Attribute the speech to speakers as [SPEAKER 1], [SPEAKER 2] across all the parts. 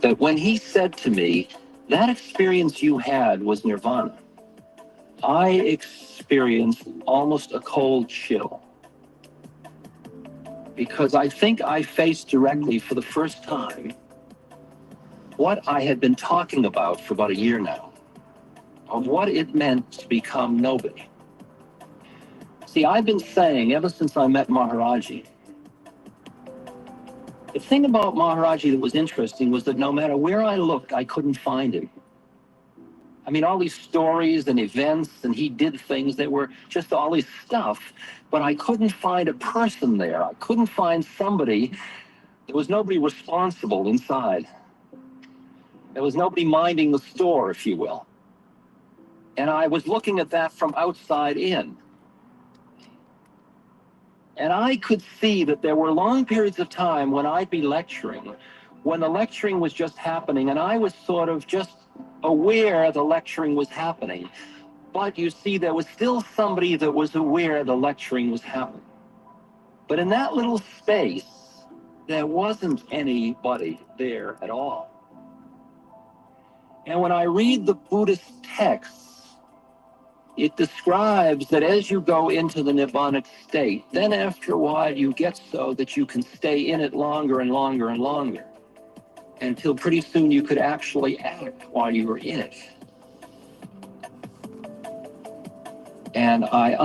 [SPEAKER 1] that when he said to me, that experience you had was nirvana, I experienced almost a cold chill, because I think I faced directly for the first time what I had been talking about for about a year now, of what it meant to become nobody. See, I've been saying ever since I met Maharaji, the thing about Maharaji that was interesting was that no matter where I looked, I couldn't find him. I mean, all these stories and events, and he did things that were just all this stuff, but I couldn't find a person there. I couldn't find somebody. There was nobody responsible inside. There was nobody minding the store, if you will. And I was looking at that from outside in. And I could see that there were long periods of time when I'd be lecturing, when the lecturing was just happening, and I was sort of just aware the lecturing was happening. But you see, there was still somebody that was aware the lecturing was happening. But in that little space, there wasn't anybody there at all. And when I read the Buddhist texts, it describes that as you go into the Nibbanic state, then after a while you get so that you can stay in it longer and longer and longer, until pretty soon you could actually act while you were in it. And I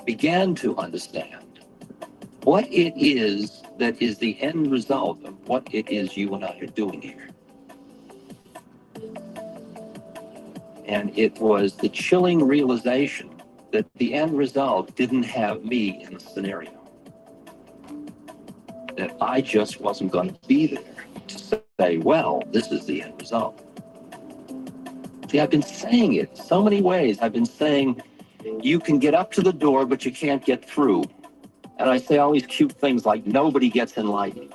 [SPEAKER 1] began to understand what it is that is the end result of what it is you and I are doing here. And it was the chilling realization that the end result didn't have me in the scenario. That I just wasn't going to be there to say, well, this is the end result. See, I've been saying it so many ways. I've been saying, you can get up to the door, but you can't get through. And I say all these cute things like, nobody gets enlightened.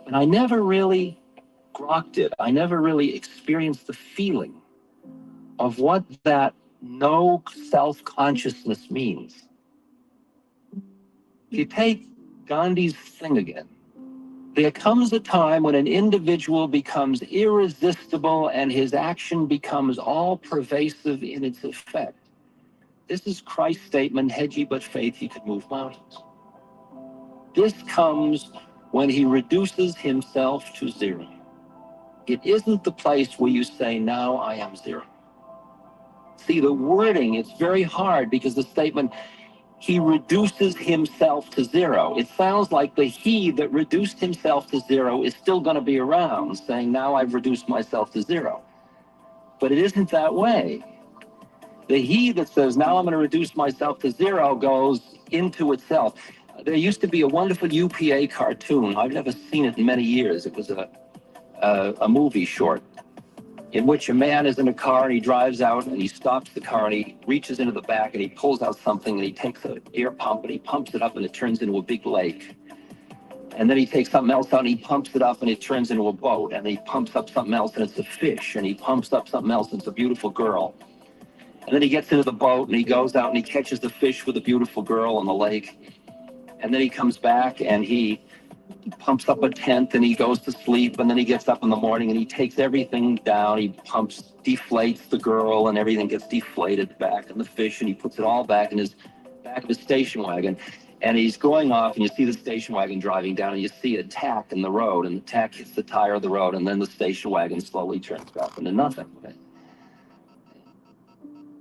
[SPEAKER 1] And I never really grokked it. I never really experienced the feeling of what that no self-consciousness means. If you take Gandhi's thing again, there comes a time when an individual becomes irresistible and his action becomes all pervasive in its effect. This is Christ's statement, had ye but faith, ye could move mountains. This comes when he reduces himself to zero. It isn't the place where you say, now I am zero. See, the wording, it's very hard because the statement, he reduces himself to zero. It sounds like the he that reduced himself to zero is still going to be around, saying, now I've reduced myself to zero. But it isn't that way. The he that says, now I'm going to reduce myself to zero, goes into itself. There used to be a wonderful UPA cartoon. I've never seen it in many years. It was a movie short in which a man is in a car and he drives out and he stops the car and he reaches into the back and he pulls out something and he takes an air pump and he pumps it up and it turns into a big lake. And then he takes something else out and he pumps it up and it turns into a boat. And he pumps up something else and it's a fish. And he pumps up something else and it's a beautiful girl. And then he gets into the boat and he goes out and he catches the fish with the beautiful girl on the lake. And then he comes back and he pumps up a tent and he goes to sleep, and then he gets up in the morning and he takes everything down. He deflates the girl and everything gets deflated back in the fish, and he puts it all back in his back of his station wagon. And he's going off and you see the station wagon driving down and you see a tack in the road, and the tack hits the tire of the road, and then the station wagon slowly turns back into nothing.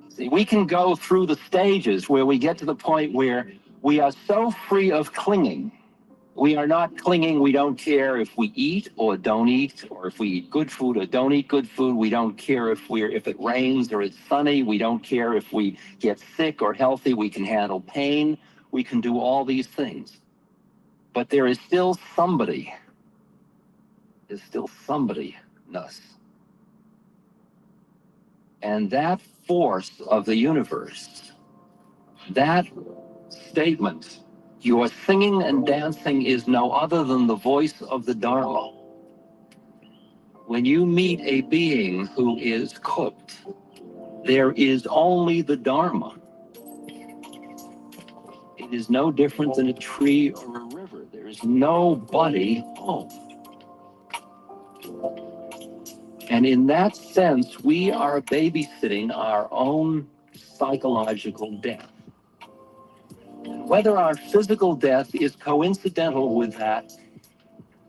[SPEAKER 1] See, we can go through the stages where we get to the point where we are so free of clinging. We are not clinging. We don't care if we eat or don't eat, or if we eat good food or don't eat good food. We don't care if it rains or it's sunny. We don't care if we get sick or healthy. We can handle pain. We can do all these things. But there is still somebody. There's still somebody-ness. And that force of the universe, that statement, your singing and dancing is no other than the voice of the Dharma. When you meet a being who is cooked, there is only the Dharma. It is no different than a tree or a river. There is nobody home. And in that sense, we are babysitting our own psychological death. Whether our physical death is coincidental with that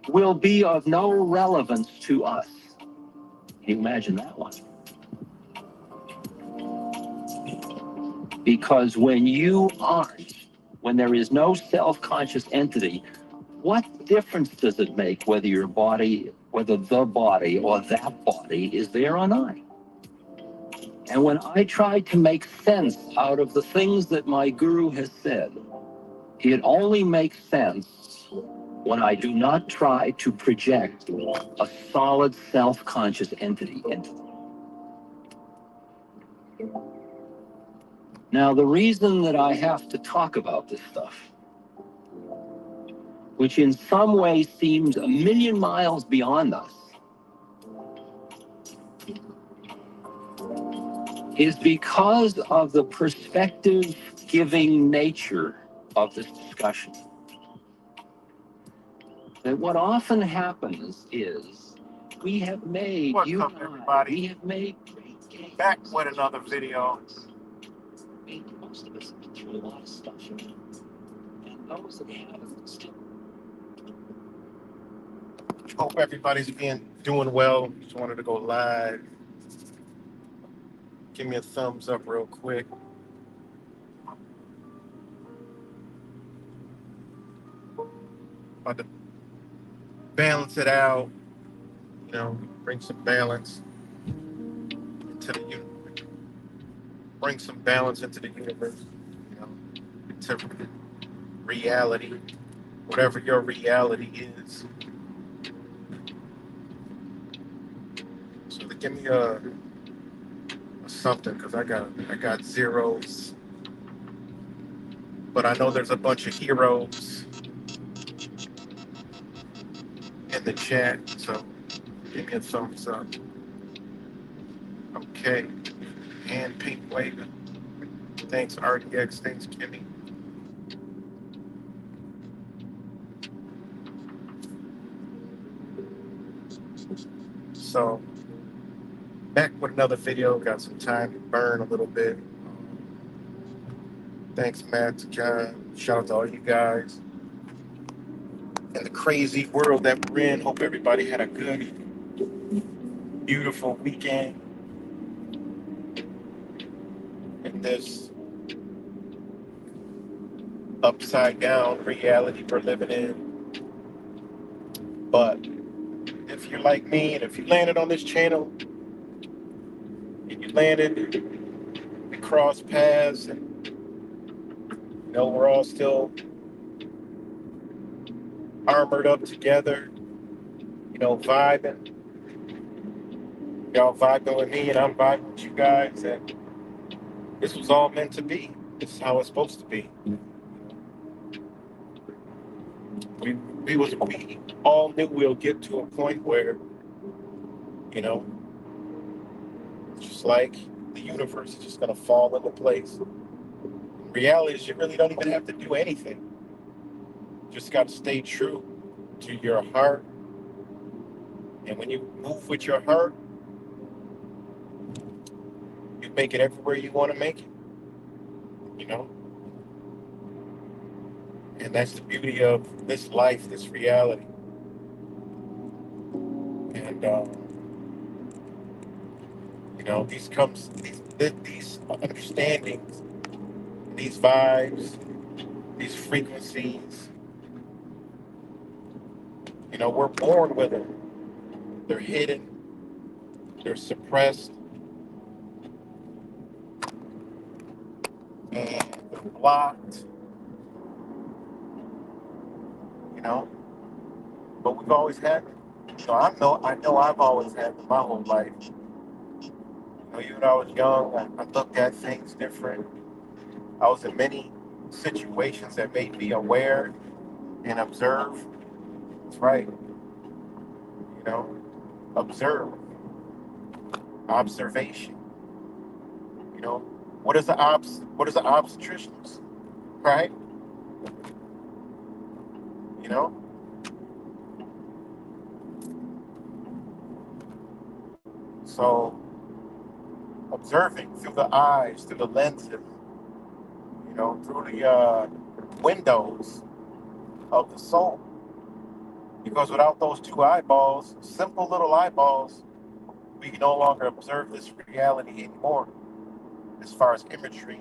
[SPEAKER 1] will be of no relevance to us. Can you imagine that one? Because when there is no self-conscious entity, what difference does it make whether the body or that body is there or not? And when I try to make sense out of the things that my guru has said, it only makes sense when I do not try to project a solid self-conscious entity into them. Now, the reason that I have to talk about this stuff, which in some way seems a million miles beyond us, is because of the perspective-giving nature of this discussion. And what often happens is we have made
[SPEAKER 2] What's up, everybody?
[SPEAKER 1] We have made great gains.
[SPEAKER 2] Back with another video.
[SPEAKER 1] Most of us have been through a lot of stuff, and those that haven't still.
[SPEAKER 2] Hope everybody's doing well. Just wanted to go live. Give me a thumbs up real quick. About to balance it out. You know, bring some balance into the universe. Bring some balance into the universe. You know, into reality, whatever your reality is. So give me a something, because I got zeros, but I know there's a bunch of heroes in the chat, so give me a thumbs up. Okay, and pink waving. Thanks RDX, thanks Kimmy. So back with another video. Got some time to burn a little bit. Thanks Matt, John. Shout out to all you guys in the crazy world that we're in. Hope everybody had a good, beautiful weekend in this upside down reality we're living in. But if you're like me, and if you landed on this channel, and you landed, we crossed paths, and you know, we're all still armored up together, you know, vibing. Y'all vibing with me, and I'm vibing with you guys, and this was all meant to be. This is how it's supposed to be. We all knew we'll get to a point where, you know, just like the universe is just gonna fall into place. Reality is you really don't even have to do anything. You just got to stay true to your heart. And when you move with your heart, you make it everywhere you want to make it. You know? And that's the beauty of this life, this reality. And, you know, these understandings, these vibes, these frequencies, you know, we're born with them. They're hidden, they're suppressed, and blocked, you know, but we've always had them. So I know I've always had them my whole life. You know, even when I was young, I looked at things different. I was in many situations that made me aware and observe. That's right. You know, observe. Observation. You know, what is the obstetricians? Right? You know? So observing through the eyes, through the lenses, through the windows of the soul. Because without those two eyeballs, simple little eyeballs, we can no longer observe this reality anymore as far as imagery.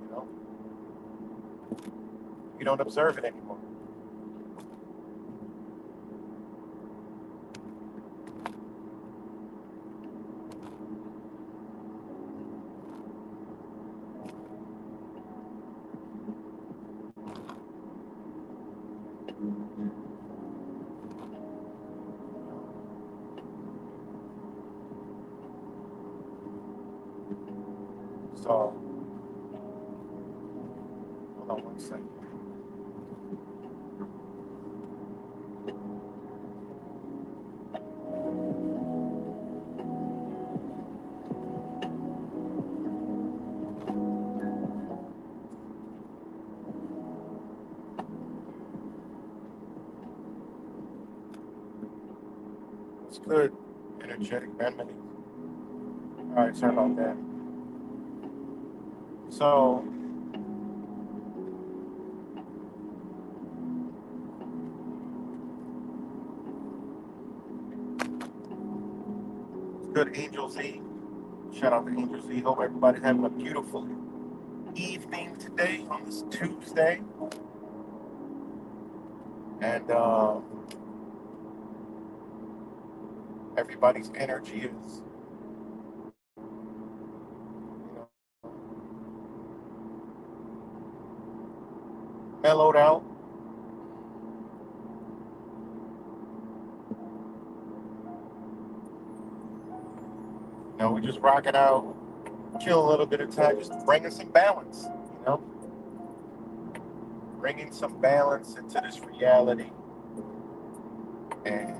[SPEAKER 2] You know, you don't observe it anymore. So, hold on one second. It's good, energetic remedy. All right, sorry about that. So, it's good, Angel Z. Shout out to Angel Z. Hope everybody's having a beautiful evening today on this Tuesday. And everybody's energy is, mellowed out. We're just rocking out, kill a little bit of time, just bringing some balance, bringing some balance into this reality. And,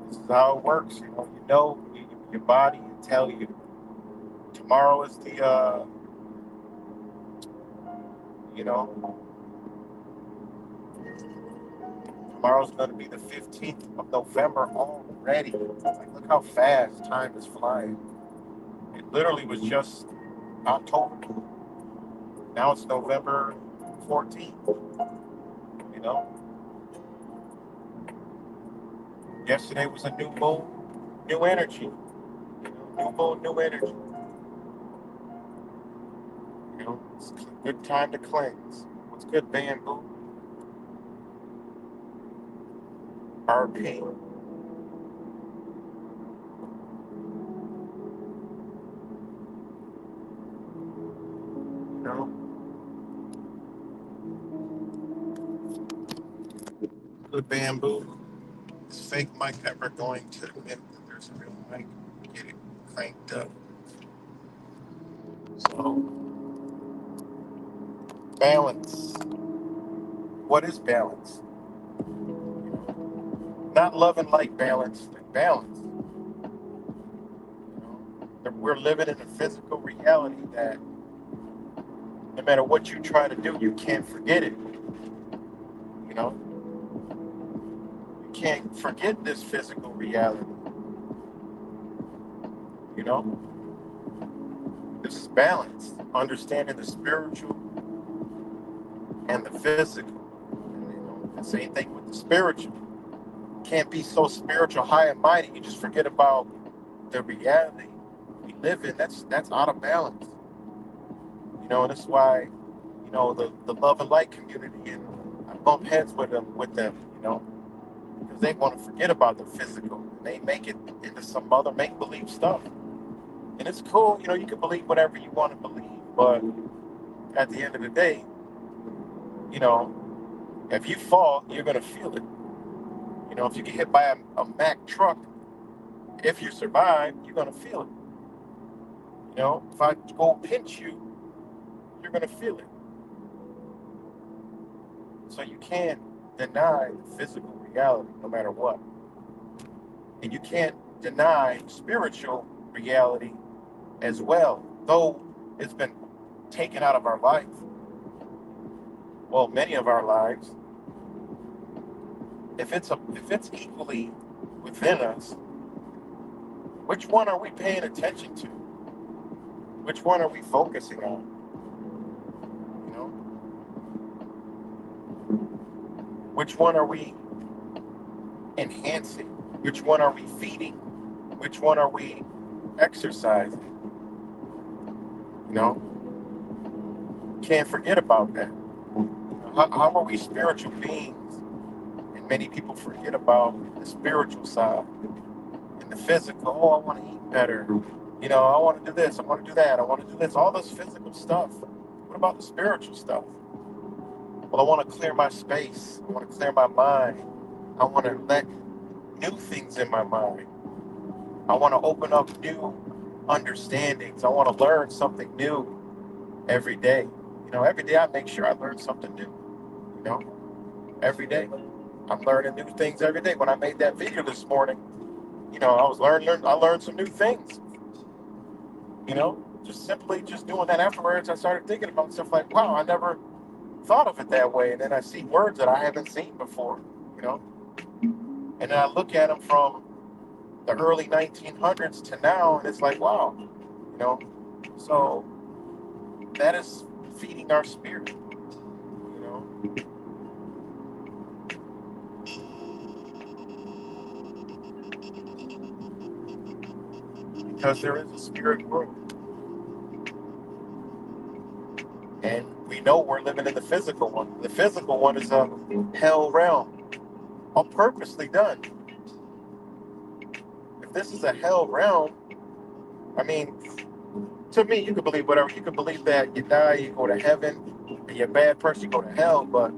[SPEAKER 2] this is how it works. Your body will tell you tomorrow is the, tomorrow's going to be the 15th of November already. Like, look how fast time is flying. It literally was just October. Now it's November 14th. Yesterday was a new moon, new energy. New moon, new energy. It's a good time to cleanse. What's good, Bamboo? RP. Good, Bamboo. Is fake mic ever going to admit that there's a real mic? Get it cranked up. So, balance. What is balance? Not love and light balance, but balance. We're living in a physical reality that no matter what you try to do, you can't forget it. You can't forget this physical reality. This is balance, understanding the spiritual and the physical. The same thing with the spiritual. Can't be so spiritual, high and mighty, you just forget about the reality we live in. That's out of balance. And that's why, the love and light community, and I bump heads with them, because they want to forget about the physical. And they make it into some other make-believe stuff. And it's cool, you can believe whatever you want to believe, but at the end of the day, if you fall, you're going to feel it. If you get hit by a Mack truck, if you survive, you're going to feel it. If I go pinch you, you're going to feel it. So you can't deny the physical reality no matter what. And you can't deny spiritual reality as well, though it's been taken out of our life. Well, many of our lives, if it's equally within us, which one are we paying attention to? Which one are we focusing on? You know, which one are we enhancing? Which one are we feeding? Which one are we exercising? You know, can't forget about that. How are we spiritual beings? And many people forget about the spiritual side and the physical. Oh, I want to eat better. You know, I want to do this. I want to do that. I want to do this. All this physical stuff. What about the spiritual stuff? Well, I want to clear my space. I want to clear my mind. I want to let new things in my mind. I want to open up new understandings. I want to learn something new every day. You know, every day I make sure I learn something new. You know, every day. I'm learning new things every day. When I made that video this morning, you know, I learned some new things. You know, just doing that afterwards, I started thinking about stuff like, wow, I never thought of it that way. And then I see words that I haven't seen before, you know, and then I look at them from the early 1900s to now, and it's like, wow, you know, so that is feeding our spirit, you know. Because there is a spirit world. And we know we're living in the physical one. The physical one is a hell realm, on purposely done. If this is a hell realm, I mean, to me, you can believe whatever. You can believe that you die, you go to heaven, and you're a bad person, you go to hell, but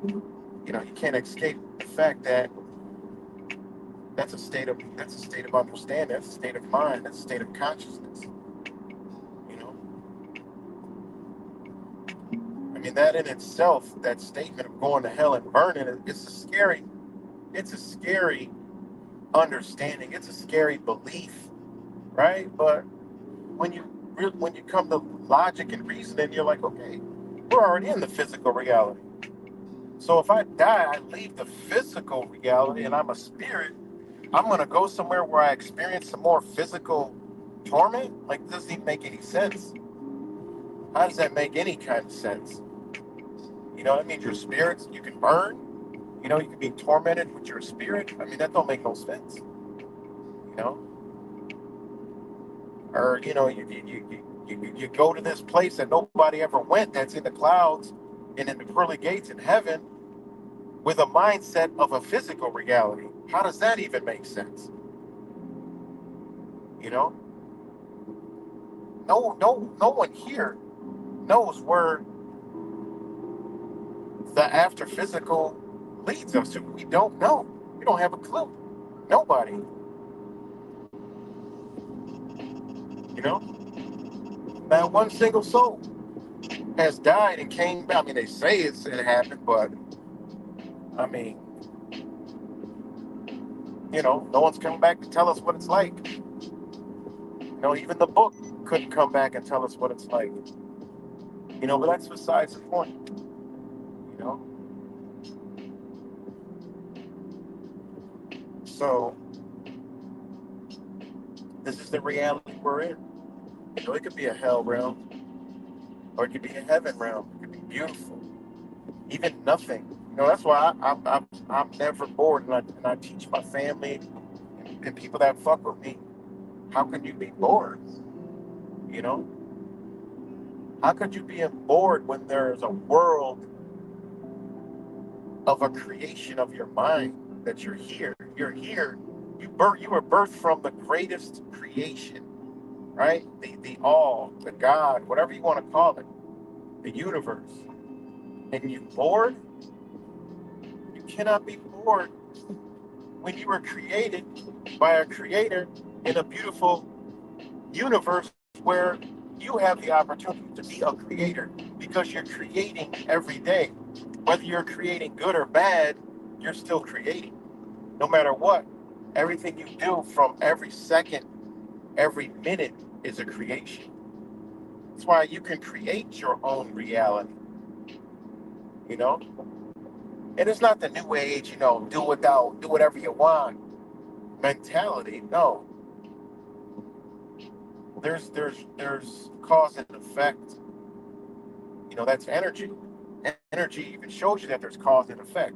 [SPEAKER 2] you know, you can't escape the fact that that's a state of understanding, that's a state of mind, that's a state of consciousness. You know, I mean, that in itself, that statement of going to hell and burning, it's a scary understanding. It's a scary belief, right? But when you come to logic and reasoning, you're like, okay, we're already in the physical reality. So if I die, I leave the physical reality, and I'm a spirit. I'm gonna go somewhere where I experience some more physical torment. Like, this doesn't even make any sense. How does that make any kind of sense? You know, that means your spirits, you can burn. You know, you can be tormented with your spirit. I mean, that don't make no sense. You know, or you know, you go to this place that nobody ever went, that's in the clouds and in the pearly gates in heaven, with a mindset of a physical reality. How does that even make sense? You know, no one here knows where the after physical leads us to. We don't know. We don't have a clue. Nobody. You know, not one single soul has died and came back. I mean, they say it happened, but I mean, you know, no one's coming back to tell us what it's like. You know, even the book couldn't come back and tell us what it's like. You know, but that's besides the point. You know, so this is the reality we're in. You know, it could be a hell realm, or it could be a heaven realm. It could be beautiful. Even nothing. You know, that's why I'm never bored, and I teach my family and people that fuck with me. How can you be bored? You know, how could you be bored when there's a world of a creation of your mind that you're here? You're here. You were birthed from the greatest creation, right? The all, the God, whatever you want to call it, the universe. And you bored? You cannot be bored when you were created by a creator in a beautiful universe where you have the opportunity to be a creator, because you're creating every day. Whether you're creating good or bad, you're still creating. No matter what, everything you do from every second, every minute is a creation. That's why you can create your own reality. You know, And it's not the new age, do whatever you want mentality. No, there's cause and effect. That's energy. Energy even shows you that there's cause and effect.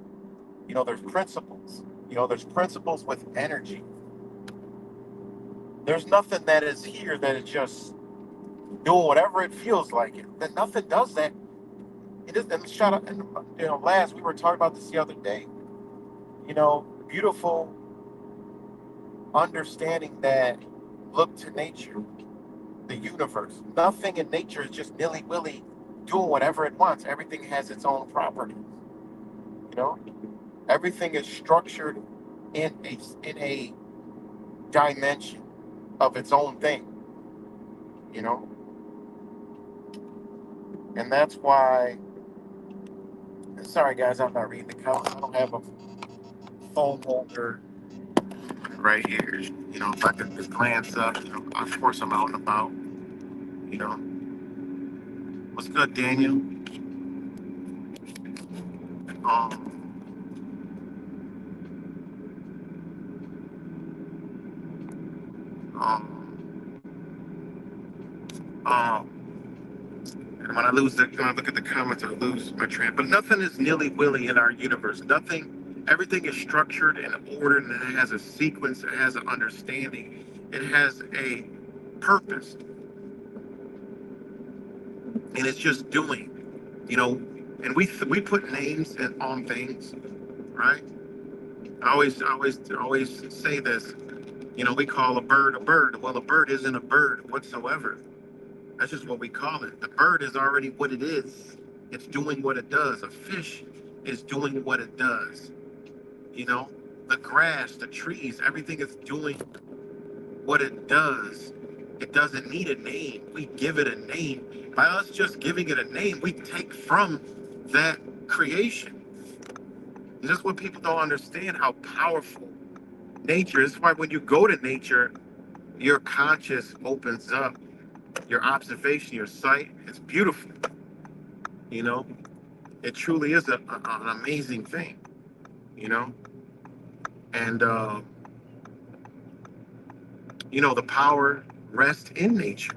[SPEAKER 2] There's principles. There's principles with energy. There's nothing that is here that is just doing whatever it feels like it. That nothing does that. It is. And shut up. And last we were talking about this the other day. Beautiful understanding that look to nature, the universe. Nothing in nature is just nilly willy doing whatever it wants. Everything has its own properties. You know, everything is structured in a dimension of its own thing. You know, and that's why. Sorry, guys, I'm not reading the comments. I don't have a phone holder right here. If I could just glance up, of course I'm out and about. You know, what's good, Daniel? Um, um, um, and when I look at the comments, I lose my train. But nothing is nilly willy in our universe. Everything is structured and ordered, and it has a sequence. It has an understanding. It has a purpose, and it's just doing. You know, and we put names on things, right? I always say this. We call a bird a bird. Well, a bird isn't a bird whatsoever. That's just what we call it. The bird is already what it is. It's doing what it does. A fish is doing what it does. You know, the grass, the trees, everything is doing what it does. It doesn't need a name. We give it a name. By us just giving it a name, we take from that creation. And that's what people don't understand, how powerful nature is. Why when you go to nature, your conscious opens up, your observation, your sight. It's beautiful. You know, it truly is an amazing thing. You know, and the power rests in nature.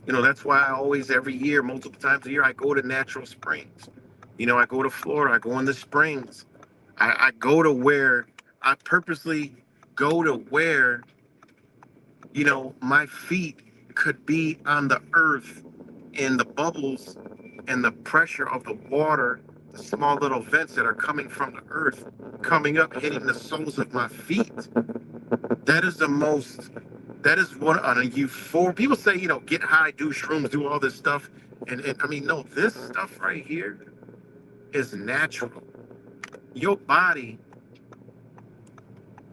[SPEAKER 2] That's why I always, every year, multiple times a year, I go to natural springs. I go to Florida. I go in the springs. I go to where I purposely go to where my feet could be on the earth, and the bubbles and the pressure of the water, the small little vents that are coming from the earth, coming up, hitting the soles of my feet. That is the most, that is one on a euphoric. People say, get high, do shrooms, do all this stuff. And I mean, no, this stuff right here is natural. Your body,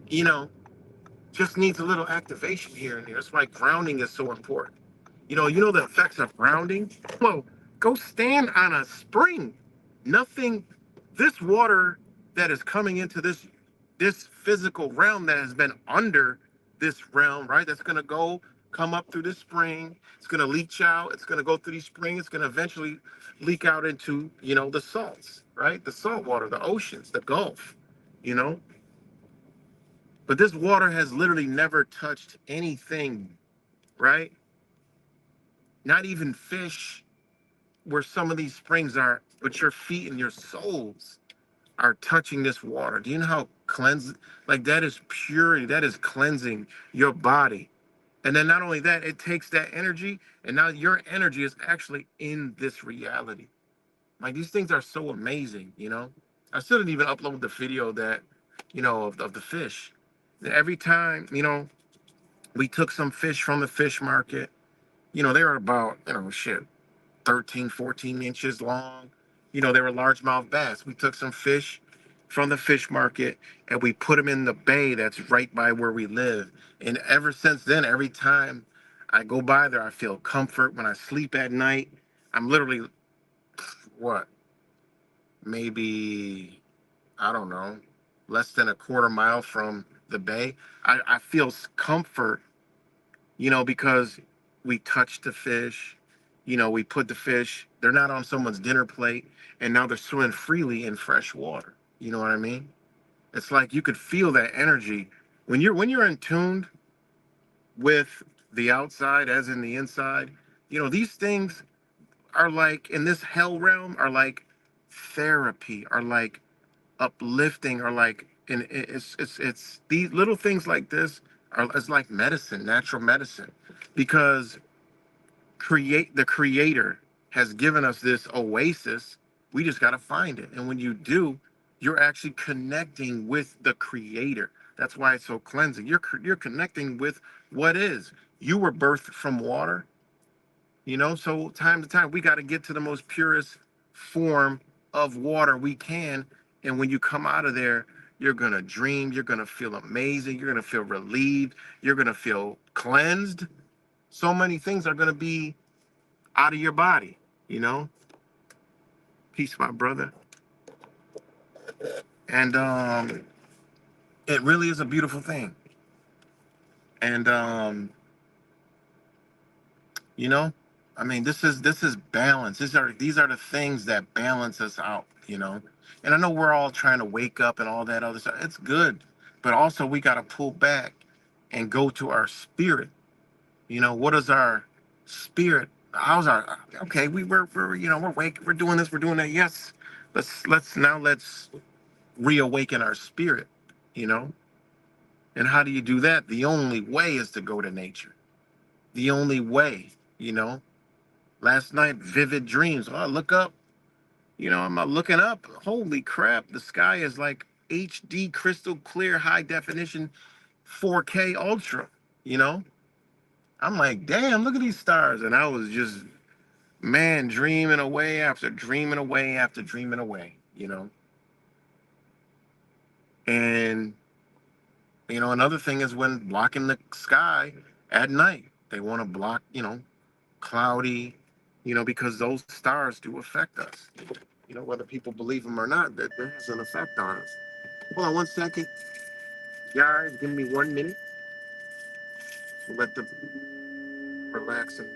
[SPEAKER 2] you know, just needs a little activation here and there. That's why grounding is so important. You know the effects of grounding? Well, go stand on a spring. Nothing, this water that is coming into this physical realm that has been under this realm, right? That's gonna come up through this spring. It's gonna leach out. It's gonna go through these springs. It's gonna eventually leak out into, the salts, right? The salt water, the oceans, the Gulf, you know? But this water has literally never touched anything, right? Not even fish, where some of these springs are, but your feet and your soles are touching this water. Do you know how like that is purity, that is cleansing your body. And then not only that, it takes that energy, and now your energy is actually in this reality. Like these things are so amazing. I still didn't even upload the video that, of the fish. Every time, we took some fish from the fish market, they were about, shit, 13, 14 inches long. They were largemouth bass. We took some fish from the fish market and we put them in the bay that's right by where we live. And ever since then, every time I go by there, I feel comfort. When I sleep at night, I'm literally, what, maybe, I don't know, less than a quarter mile from the bay. I feel comfort, because we touch the fish, we put the fish, they're not on someone's dinner plate, and now they're swimming freely in fresh water. You know what I mean? It's like you could feel that energy when you're in tuned with the outside as in the inside. You know, these things are like in this hell realm are like therapy, are like uplifting, are like and it's these little things like this are it's like medicine, natural medicine, because create the creator has given us this oasis. We just got to find it, and when you do, you're actually connecting with the creator. That's why it's so cleansing. You're connecting with what is. You were birthed from water, you know, so time to time we got to get to the most purest form of water we can. And when you come out of there, you're going to dream, you're going to feel amazing, you're going to feel relieved, you're going to feel cleansed. So many things are going to be out of your body, you know. Peace, my brother. And it really is a beautiful thing. And you know, I mean, this is balance. These are the things that balance us out, you know. And I know we're all trying to wake up and all that other stuff. It's good, but also we got to pull back and go to our spirit. You know, what is our spirit? How's our okay? We're you know, we're doing this, we're doing that. Yes, let's reawaken our spirit, you know. And how do you do that? The only way is to go to nature. The only way, you know. Last night, vivid dreams. Oh, I look up, you know, I'm looking up. Holy crap, the sky is like HD, crystal clear, high definition, 4K ultra, you know. I'm like, damn, look at these stars. And I was just, man, dreaming away after dreaming away after dreaming away, you know. And, you know, another thing is when blocking the sky at night, they want to block, you know, cloudy, you know, because those stars do affect us. You know, whether people believe them or not, that has an effect on us. Hold on 1 second. Guys, give me 1 minute. Let them relax and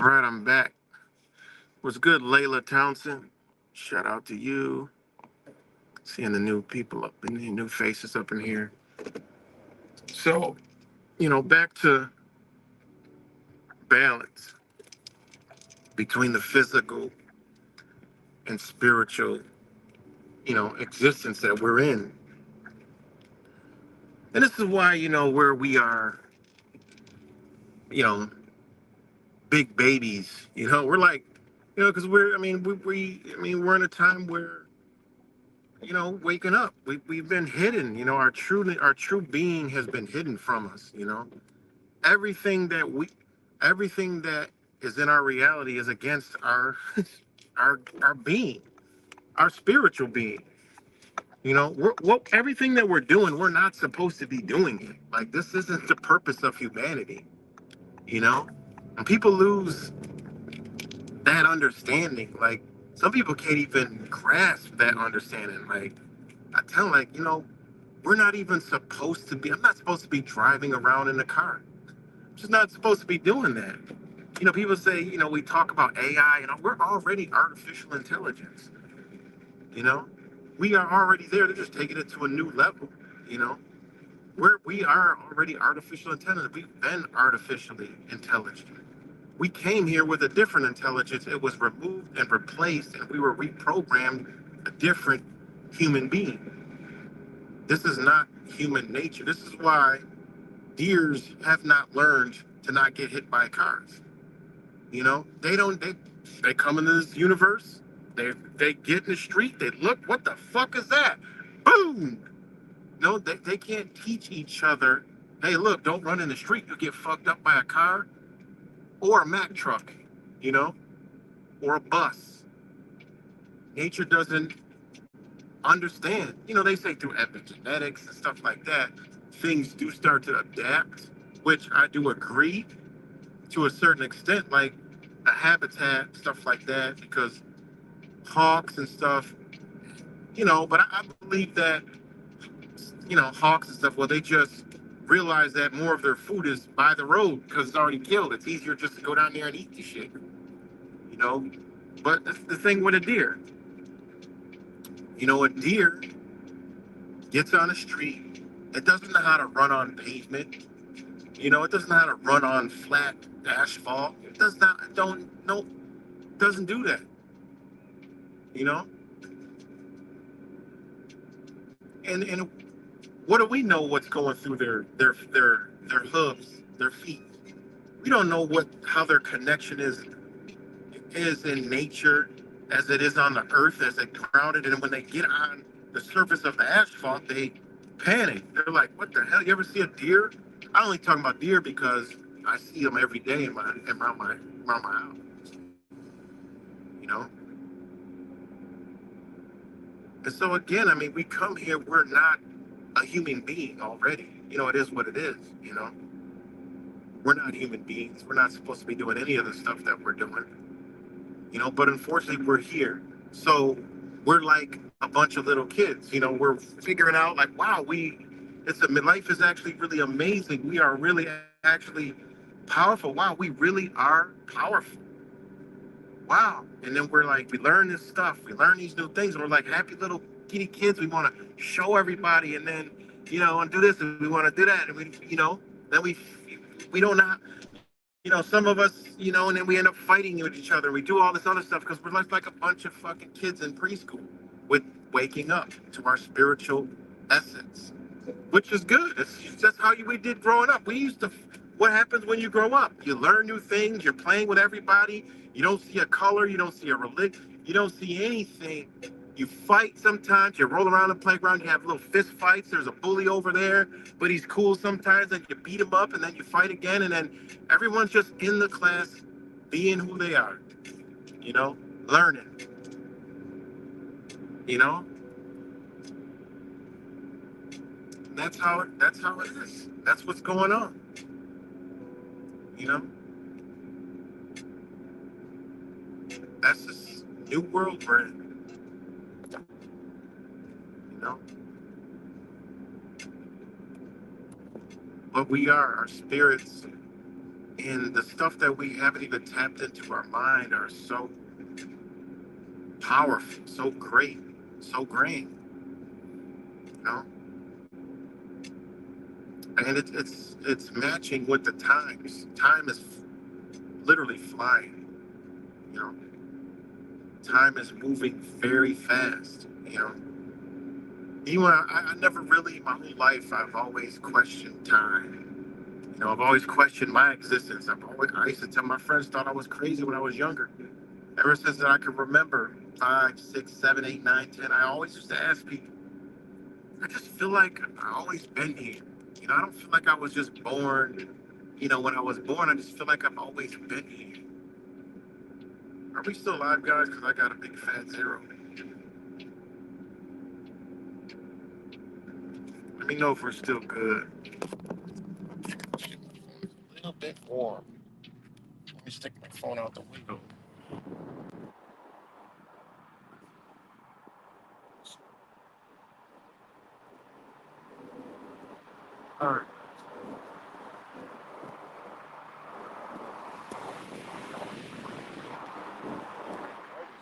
[SPEAKER 2] All right, I'm back. What's good, Layla Townsend? Shout out to you. Seeing the new people up in the new faces up in here. So, back to balance between the physical and spiritual, existence that we're in. And this is why, where we are, you know, big babies, we're like, because we're in a time where, waking up. We've been hidden, our true being has been hidden from us, everything that we everything that is in our reality is against our our being, our spiritual being. Everything that we're doing, we're not supposed to be doing it. Like, this isn't the purpose of humanity, and people lose that understanding. Like, some people can't even grasp that understanding. Like, I tell them, like, we're not even supposed to be. I'm not supposed to be driving around in a car. I'm just not supposed to be doing that. People say, we talk about AI, we're already artificial intelligence. You know, we are already there. They're just taking it to a new level. You know, we are already artificial intelligence. We've been artificially intelligent. We came here with a different intelligence. It was removed and replaced, and we were reprogrammed a different human being. This is not human nature. This is why deers have not learned to not get hit by cars. They don't. They come into this universe. They get in the street. They look. What the fuck is that? Boom. No, they can't teach each other. Hey, look, don't run in the street. You'll get fucked up by a car or a Mack truck, you know, or a bus. Nature doesn't understand. They say through epigenetics and stuff like that, things do start to adapt, which I do agree to a certain extent, like a habitat, stuff like that, because hawks and stuff, but I believe that, hawks and stuff, well, they just realize that more of their food is by the road because it's already killed. It's easier just to go down there and eat the shit, you know? But that's the thing with a deer. A deer gets on the street. It doesn't know how to run on pavement. It doesn't know how to run on flat asphalt. It does not, don't, no, doesn't do that, you know? And what do we know what's going through their hooves, their feet? We don't know how their connection is in nature as it is on the earth, as it grounded. And when they get on the surface of the asphalt, they panic. They're like, what the hell? You ever see a deer? I only talk about deer because I see them every day around my house. You know? And so again, we come here, we're not a human being already. It is what it is, We're not human beings. We're not supposed to be doing any of the stuff that we're doing. But unfortunately we're here. So we're like a bunch of little kids, we're figuring out like, wow, life is actually really amazing. We are really actually powerful. Wow, we really are powerful. Wow. And then we're like, we learn this stuff, we learn these new things, and we're like happy little kitty kids. We want to show everybody, and then, and do this, and we want to do that. And then we don't know, some of us, and then we end up fighting with each other. We do all this other stuff because we're like a bunch of fucking kids in preschool with waking up to our spiritual essence, which is good. That's how we did growing up. What happens when you grow up? You learn new things. You're playing with everybody. You don't see a color. You don't see a religion. You don't see anything. You fight sometimes. You roll around the playground. You have little fist fights. There's a bully over there, but he's cool sometimes. And you beat him up, and then you fight again. And then everyone's just in the class being who they are, learning, That's how it is. That's what's going on, you know? That's this new world we're in, you know? But we are, our spirits And the stuff that we haven't even tapped into our mind are so powerful, so great, so grand, you know? And it's matching with the times. Time is literally flying, you know? Time is moving very fast, you know? Even I never really, my whole life, I've always questioned time. You know, I've always questioned my existence. I used to tell my friends, thought I was crazy when I was younger. Ever since that I could remember, 5, 6, 7, 8, 9, 10, I always used to ask people, I just feel like I always been here. You know, I don't feel like I was just born, you know, when I was born, I just feel like I've always been here. Are we still alive, guys? Because I got a big fat zero. Let me know if we're still good. A little bit warm. Let me stick my phone out the window. All right.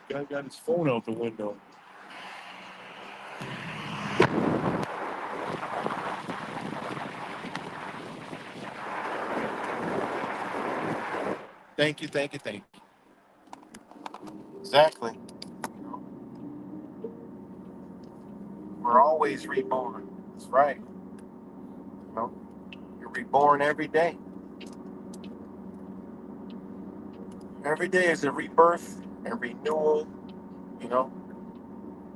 [SPEAKER 2] Guy got his phone out the window. Thank you, thank you, thank you. Exactly. You know, we're always reborn. That's right. You know, you're reborn every day. Every day is a rebirth and renewal. You know,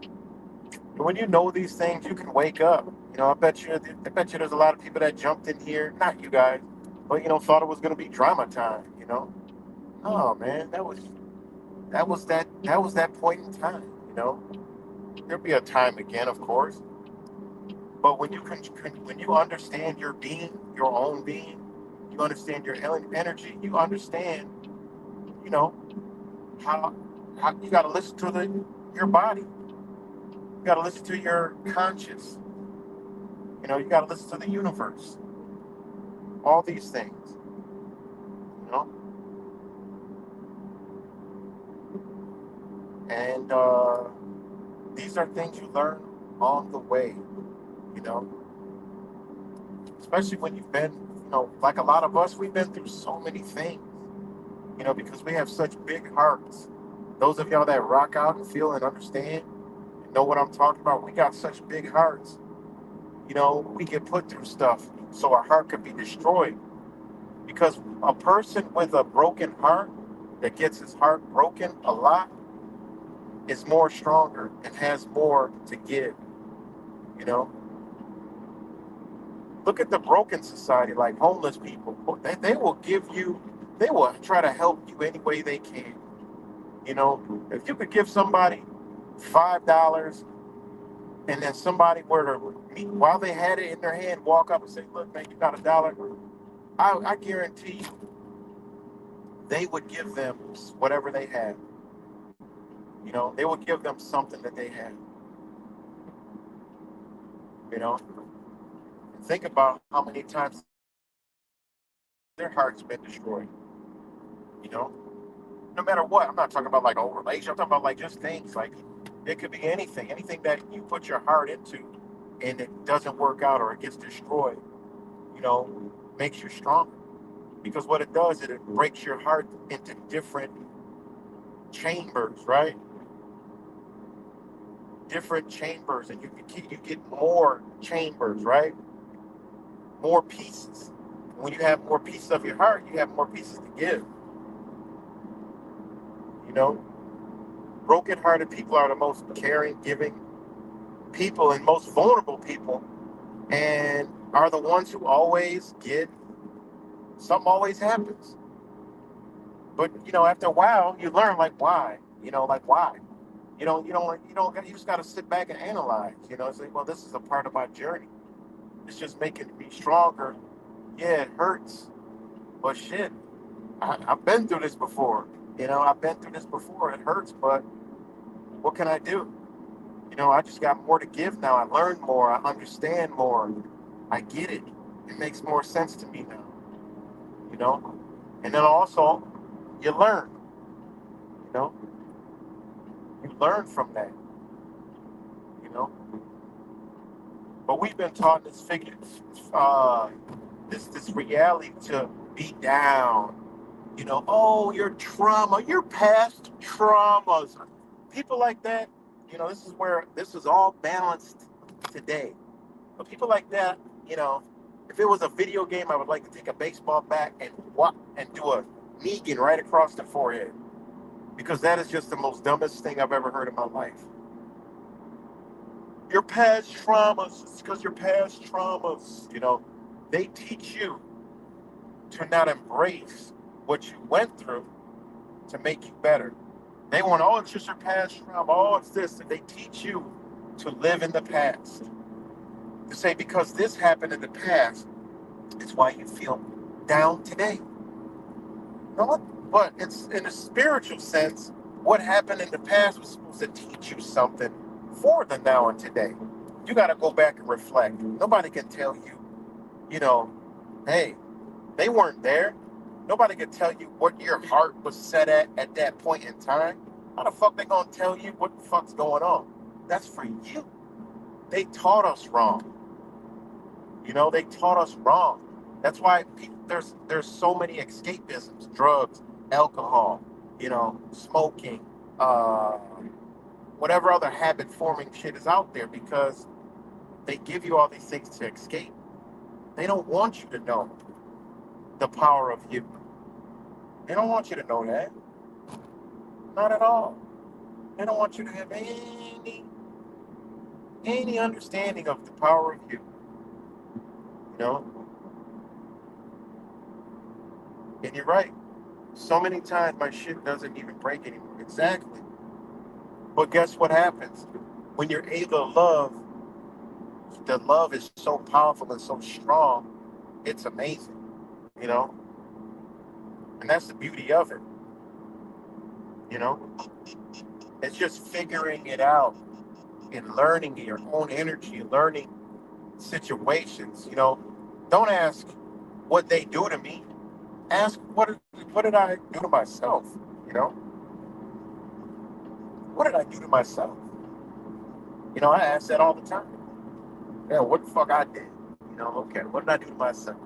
[SPEAKER 2] and when you know these things, you can wake up. You know, I bet you, there's a lot of people that jumped in here. Not you guys, but you know, thought it was going to be drama time. You know, oh man, that was that point in time. You know, there'll be a time again, of course. But when you understand your being, your own being, you understand your energy. You understand, you know, how you got to listen to your body. You got to listen to your conscious. You know, you got to listen to the universe. All these things. You know, and these are things you learn on the way. You know, especially when you've been, you know, like a lot of us, we've been through so many things. You know, because we have such big hearts. Those of y'all that rock out and feel and understand, know what I'm talking about. We got such big hearts. You know, we get put through stuff so our heart could be destroyed. Because a person with a broken heart that gets his heart broken a lot is more stronger and has more to give. You know, look at the broken society, like homeless people. They will give you, they will try to help you any way they can. You know, if you could give somebody $5 and then somebody were to, while they had it in their hand, walk up and say, "Look, man, you got $1." I guarantee you, they would give them whatever they had. You know, they would give them something that they had. You know, think about how many times their heart's been destroyed. You know, no matter what. I'm not talking about like old relationship. I'm talking about like just things like it could be anything that you put your heart into, and it doesn't work out or it gets destroyed. You know, makes you stronger. Because what it does is it breaks your heart into different chambers, right? Different chambers, and you get more chambers, right? More pieces. When you have more pieces of your heart, you have more pieces to give. You know, broken-hearted people are the most caring, giving people and most vulnerable people, and are the ones who always get something. Always happens, but you know, after a while, you learn like why. You know, like why. You just got to sit back and analyze. You know, say, well, this is a part of my journey. It's just making me stronger. Yeah, it hurts, but shit, I've been through this before. You know, I've been through this before. It hurts, but what can I do? You know, I just got more to give now. I learned more. I understand more. I get it. It makes more sense to me now. You know, And then also, you learn, you know, you learn from that, you know. But we've been taught uh, this reality to be down, you know. Oh, your trauma, your past traumas, people like that. You know, this is where this is all balanced today. But people like that, you know, if it was a video game, I would like to take a baseball bat and do a Negan right across the forehead, because that is just the most dumbest thing I've ever heard in my life. Your past traumas, it's because your past traumas, you know, they teach you to not embrace what you went through to make you better. They want, oh, it's just your past trauma, oh, it's this. And they teach you to live in the past. To say, because this happened in the past, it's why you feel down today. You know what? But it's in a spiritual sense, what happened in the past was supposed to teach you something for the now and today. You got to go back and reflect. Nobody can tell you, you know, hey, they weren't there. Nobody can tell you what your heart was set at that point in time. How the fuck they gonna tell you what the fuck's going on? That's for you. They taught us wrong. You know, they taught us wrong. That's why there's so many escapisms, drugs, alcohol, you know, smoking, whatever other habit forming shit is out there, because they give you all these things to escape. They don't want you to know the power of you. They don't want you to know that. Not at all. They don't want you to have any understanding of the power of you. You know? And you're right. So many times my shit doesn't even break anymore. Exactly. But guess what happens? When you're able to love, the love is so powerful and so strong, it's amazing. You know? And that's the beauty of it. You know? It's just figuring it out and learning your own energy, learning situations. You know, don't ask what they do to me. Ask what did I do to myself? You know, what did I do to myself? You know, I ask that all the time. Yeah, what the fuck I did? You know, okay, what did I do to myself?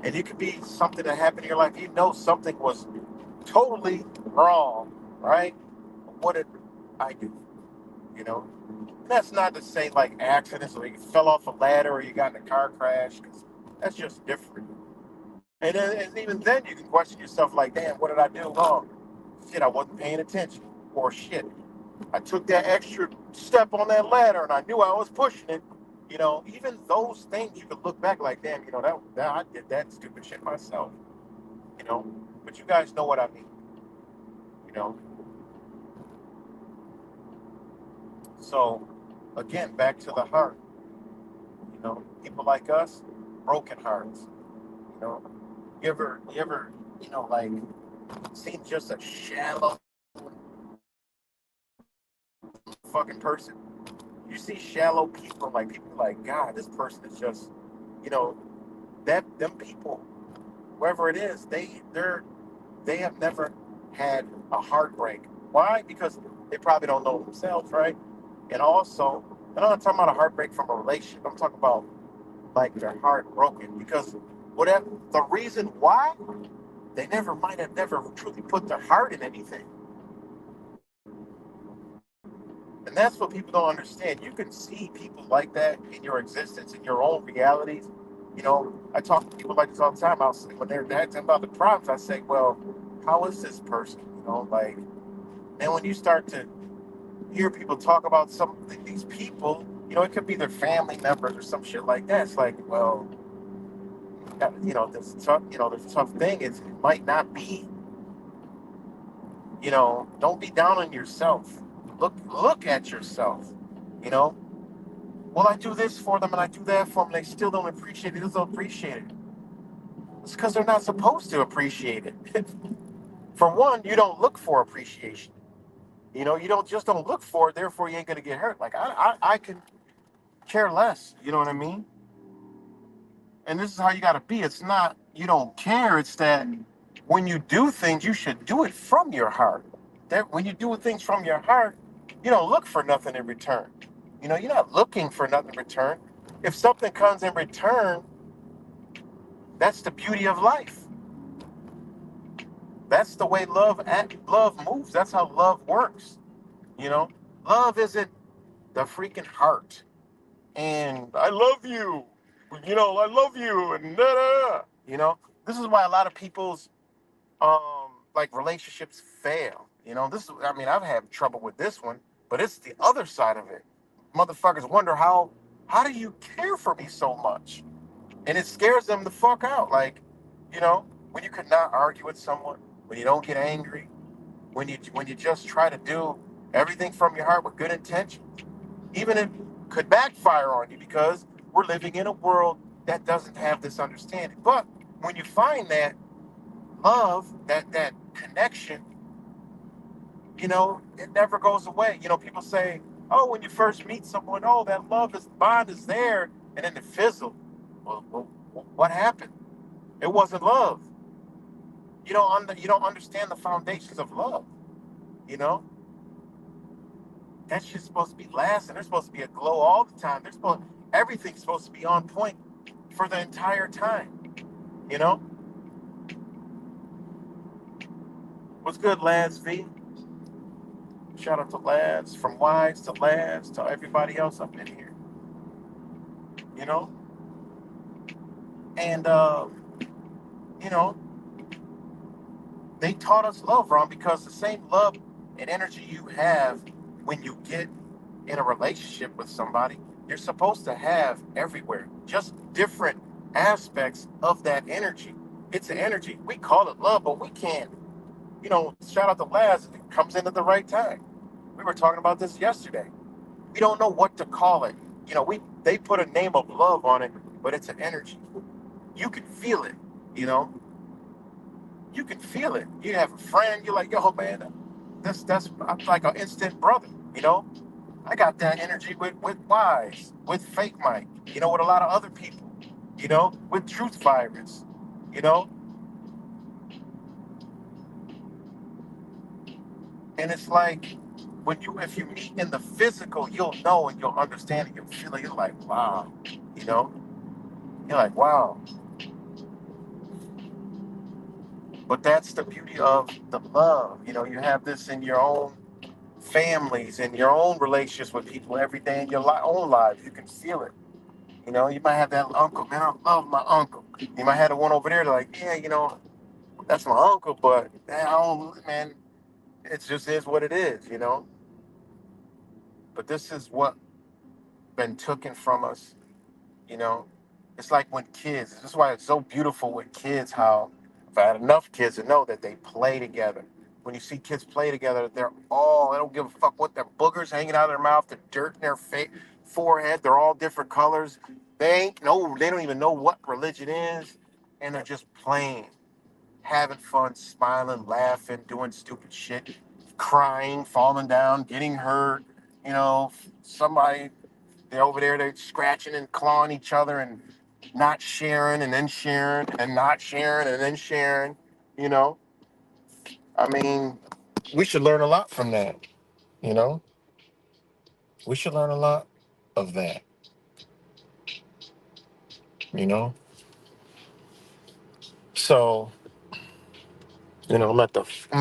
[SPEAKER 2] And it could be something that happened in your life. You know, something was totally wrong, right? What did I do? You know, that's not to say like accidents or you fell off a ladder or you got in a car crash, because that's just different. And even then, you can question yourself like, damn, what did I do wrong? Shit, I wasn't paying attention. Or shit, I took that extra step on that ladder and I knew I was pushing it. You know, even those things you could look back like, damn, you know, that I did that stupid shit myself. You know, but you guys know what I mean. You know, so again, back to the heart. You know, people like us, broken hearts. You know, you ever, you know, like seen just a shallow fucking person. You see shallow people, like people like, God, this person is just, you know, that them people, whoever it is, they have never had a heartbreak. Why? Because they probably don't know themselves, right? And also, and I'm not talking about a heartbreak from a relationship. I'm talking about like their heart broken because whatever the reason why, they never might have never truly put their heart in anything. And that's what people don't understand. You can see people like that in your existence, in your own realities. You know, I talk to people like this all the time. I'll say, when they're asking about the problems, I say, well, how is this person? You know, like, then when you start to hear people talk about some of these people, you know, it could be their family members or some shit like that. It's like, well, you know, this tough thing is it might not be, you know, don't be down on yourself. Look at yourself, you know. Well, I do this for them and I do that for them. They still don't appreciate it. They don't appreciate it. It's because they're not supposed to appreciate it. For one, you don't look for appreciation. You know, you don't look for it. Therefore, you ain't gonna get hurt. Like I can care less. You know what I mean? And this is how you gotta be. It's not you don't care. It's that when you do things, you should do it from your heart. That when you do things from your heart, you don't look for nothing in return. You're not looking for nothing in return. If something comes in return, that's the beauty of life. That's the way love moves. That's how love works. You know, love isn't the freaking heart. And I love you. I love you. And da da. This is why a lot of people's like relationships fail. I mean, I've had trouble with this one, but it's the other side of it. Motherfuckers wonder how do you care for me so much? And it scares them the fuck out. Like, you know, when you could not argue with someone, when you don't get angry, when you just try to do everything from your heart with good intentions, even if it could backfire on you because we're living in a world that doesn't have this understanding. But when you find that love, that connection, it never goes away. People say, oh, when you first meet someone, oh, that bond is there, and then it fizzled. Well, what happened? It wasn't love. You don't understand the foundations of love. You know that shit's supposed to be lasting. There's supposed to be a glow all the time. Everything's supposed to be on point for the entire time. You know what's good, Lance V? Shout out to Labs, from Wise to Labs to everybody else up in here. You know, and you know, they taught us love wrong because the same love and energy you have when you get in a relationship with somebody, you're supposed to have everywhere. Just different aspects of that energy. It's an energy. We call it love, but we can't. Shout out to Laz. It comes in at the right time. We were talking about this yesterday. We don't know what to call it. They put a name of love on it, but it's an energy. You can feel it. You know, you can feel it. You have a friend. You're like, yo, man, I'm like an instant brother. I got that energy with Wise, with Fake Mike. With a lot of other people. With Truth Virus. You know, and it's like if you meet in the physical, you'll know and you'll understand and you'll feel it. You're like, wow. You know, you're like, wow. But that's the beauty of the love. You have this in your own families and your own relationships with people every day in your own lives. You can feel it. You might have that uncle, man, I love my uncle. You might have the one over there like, yeah, that's my uncle, but man, I don't, man, it just is what it is. But this is what been taken from us, you know. It's like when kids, this is why it's so beautiful with kids, how if I had enough kids to know that they play together. When you see kids play together, they don't give a fuck what their boogers hanging out of their mouth, the dirt in their forehead, they're all different colors. They don't even know what religion is, and they're just playing, having fun, smiling, laughing, doing stupid shit, crying, falling down, getting hurt. Somebody they're over there, they're scratching and clawing each other and not sharing and then sharing and not sharing and then sharing. You know, I mean, we should learn a lot from that. You know, we should learn a lot of that. You know, so I'm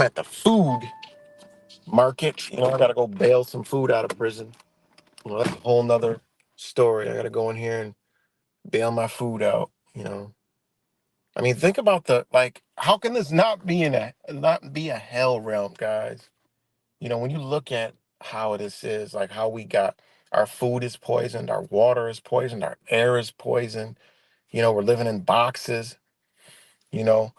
[SPEAKER 2] at the food market. I gotta go bail some food out of prison. That's a whole nother story. I gotta go in here and bail my food out. I mean, think about how can this not be a hell realm, guys? When you look at how this is, like how we got our food is poisoned, our water is poisoned, our air is poisoned. We're living in boxes. You know,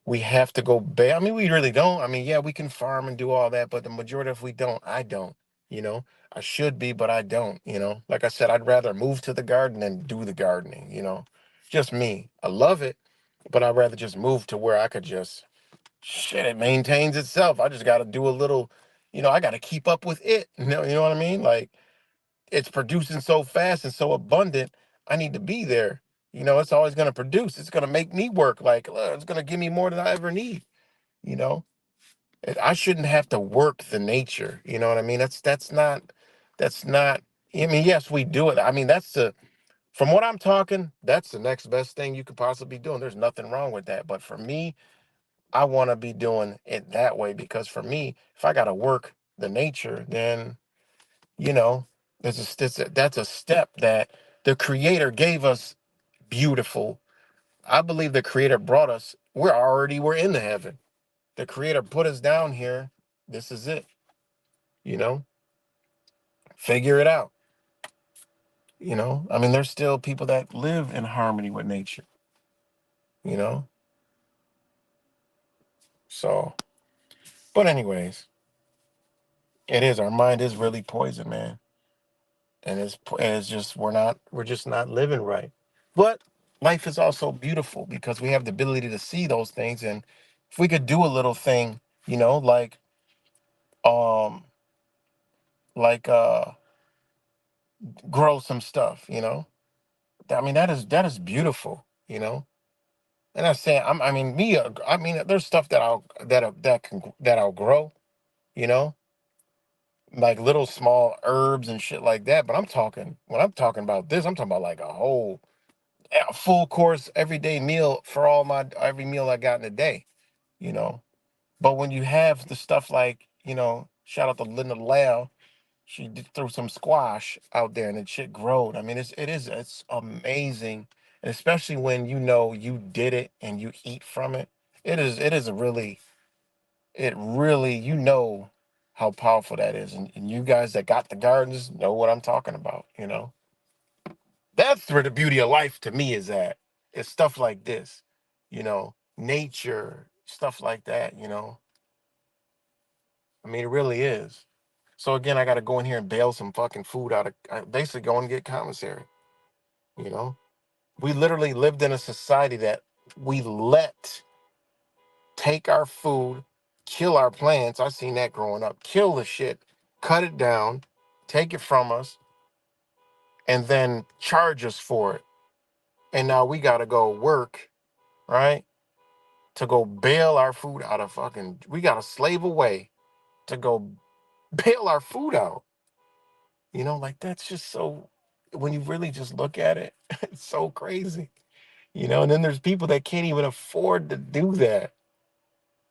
[SPEAKER 2] we have to go back. I mean, we really don't. I mean, yeah, we can farm and do all that, but the majority of we don't. I don't. You know, I should be, but I don't. Like I said, I'd rather move to the garden than do the gardening. Just me. I love it, but I'd rather just move to where I could just shit. It maintains itself. I just got to do a little. I got to keep up with it. You know what I mean? Like it's producing so fast and so abundant. I need to be there. You know, it's always going to produce. It's going to make me work. Like, it's going to give me more than I ever need. You know, I shouldn't have to work the nature. You know what I mean? That's not. I mean, yes, we do it. I mean, from what I'm talking, that's the next best thing you could possibly be doing. There's nothing wrong with that. But for me, I want to be doing it that way because for me, if I got to work the nature, then you know, that's a step that the Creator gave us. Beautiful. I believe the Creator brought us. We're in the heaven. The Creator put us down here. This is it. You know, figure it out. You know, I mean, there's still people that live in harmony with nature. You know, so. But anyways, it is. Our mind is really poison, man, and it's just we're just not living right. But life is also beautiful because we have the ability to see those things, and if we could do a little thing, you know, um like grow some stuff, you know. I mean, that is beautiful, you know. And I'm saying, I mean, I mean, there's stuff that I'll grow, you know, like little small herbs and shit like that. But when I'm talking about this, I'm talking about like a full course everyday meal for every meal I got in a day, you know. But when you have the stuff like, you know, shout out to Linda Lau, threw some squash out there and the shit growed. I mean, it's amazing, and especially when you know you did it and you eat from it. It is it really, you know how powerful that is, and you guys that got the gardens know what I'm talking about. You know, that's where the beauty of life to me is at. It's stuff like this, you know, nature, stuff like that. You know, I mean, it really is. So again, I got to go in here and bail some fucking food out of. I basically go and get commissary. You know, we literally lived in a society that we let take our food, kill our plants. I seen that growing up. Kill the shit, cut it down, take it from us, and then charge us for it. And now we got to go work, right? To go bail our food out of fucking. We got to slave away to go bail our food out. You know, like that's just so. When you really just look at it, it's so crazy. You know, and then there's people that can't even afford to do that.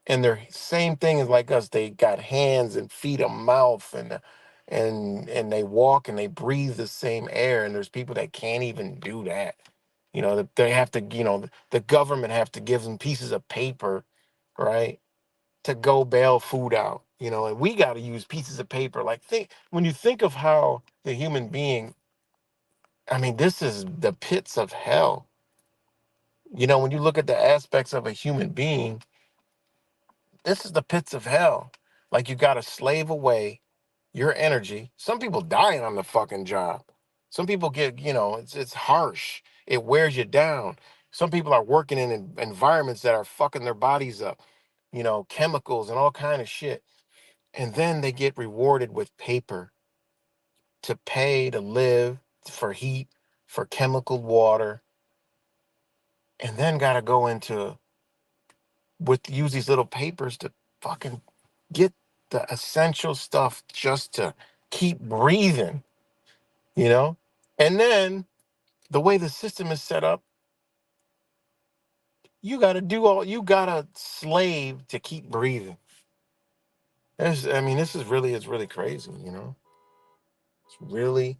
[SPEAKER 2] And they're same thing as like us. They got hands and feet, a mouth, and they walk and they breathe the same air. And there's people that can't even do that. You know, that they have to, you know, the government have to give them pieces of paper, right, to go bail food out. You know, and we got to use pieces of paper. Like think when you think of how the human being, I mean, this is the pits of hell. You know, when you look at the aspects of a human being, this is the pits of hell. Like you got to slave away your energy. Some people die on the fucking job. Some people get, you know, it's harsh. It wears you down. Some people are working in environments that are fucking their bodies up, you know, chemicals and all kind of shit. And then they get rewarded with paper to pay to live, for heat, for chemical water, and then got to go into use these little papers to fucking get the essential stuff just to keep breathing, you know? And then the way the system is set up, you gotta slave to keep breathing. I mean, it's really crazy, you know? It's really,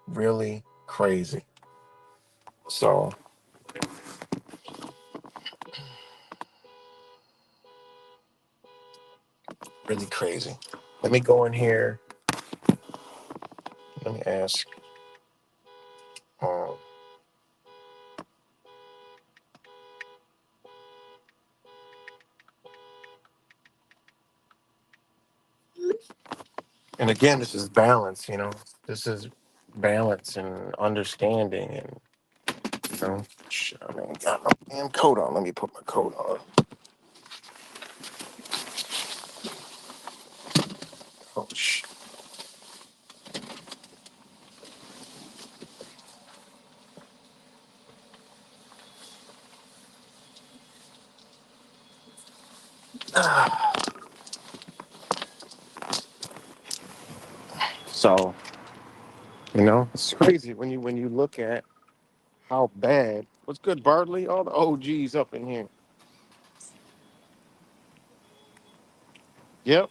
[SPEAKER 2] really crazy. So, really crazy. Let me go in here. Let me ask. Um, and again, this is balance, you know? This is balance and understanding and so, I mean, got my damn coat on. Let me put my coat on. Oh, shit. So, it's crazy when you look at how bad. What's good, Bartley? All the OGs up in here. Yep,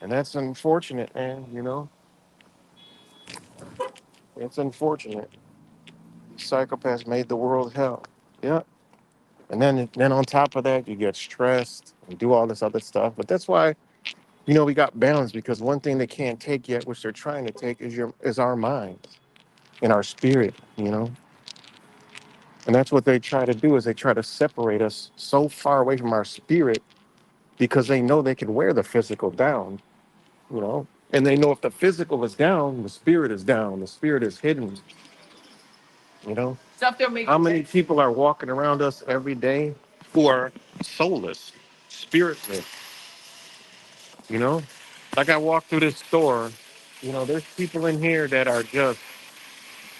[SPEAKER 2] and that's unfortunate, man. It's unfortunate. Psychopaths made the world hell. Yep. And then on top of that, you get stressed and do all this other stuff. But that's why we got balance, because one thing they can't take yet, which they're trying to take, is our mind and our spirit. And that's what they try to do, is they try to separate us so far away from our spirit, because they know they can wear the physical down. And they know if the physical is down, the spirit is down. The spirit is hidden. You know, how many people are walking around us every day who are soulless, spiritless? You know, like I walk through this store, there's people in here that are just,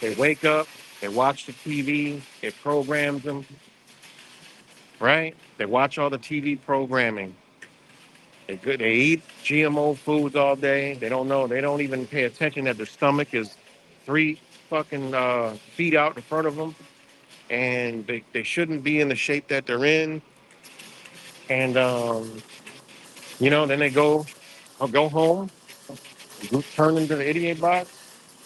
[SPEAKER 2] they wake up, they watch the TV, it programs them, right? They watch all the TV programming. They eat GMO foods all day. They don't know, they don't even pay attention that their stomach is 3 fucking feet out in front of them, and they shouldn't be in the shape that they're in. And then I'll go home, turn into the idiot box.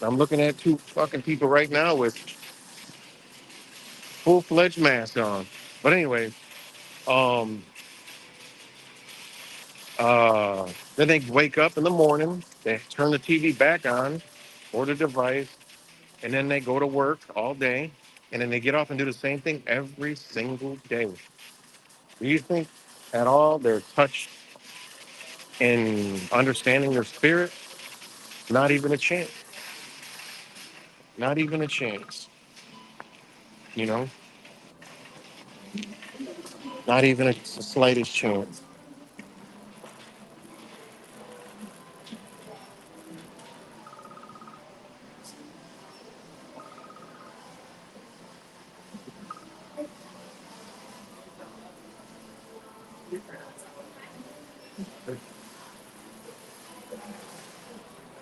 [SPEAKER 2] I'm looking at two fucking people right now with full-fledged masks on. But anyway, um, then they wake up in the morning, they turn the TV back on or the device, and then they go to work all day, and then they get off and do the same thing every single day. Do you think at all they're touched in understanding their spirit? Not even a chance. Not even a chance. You know, not even a slightest chance.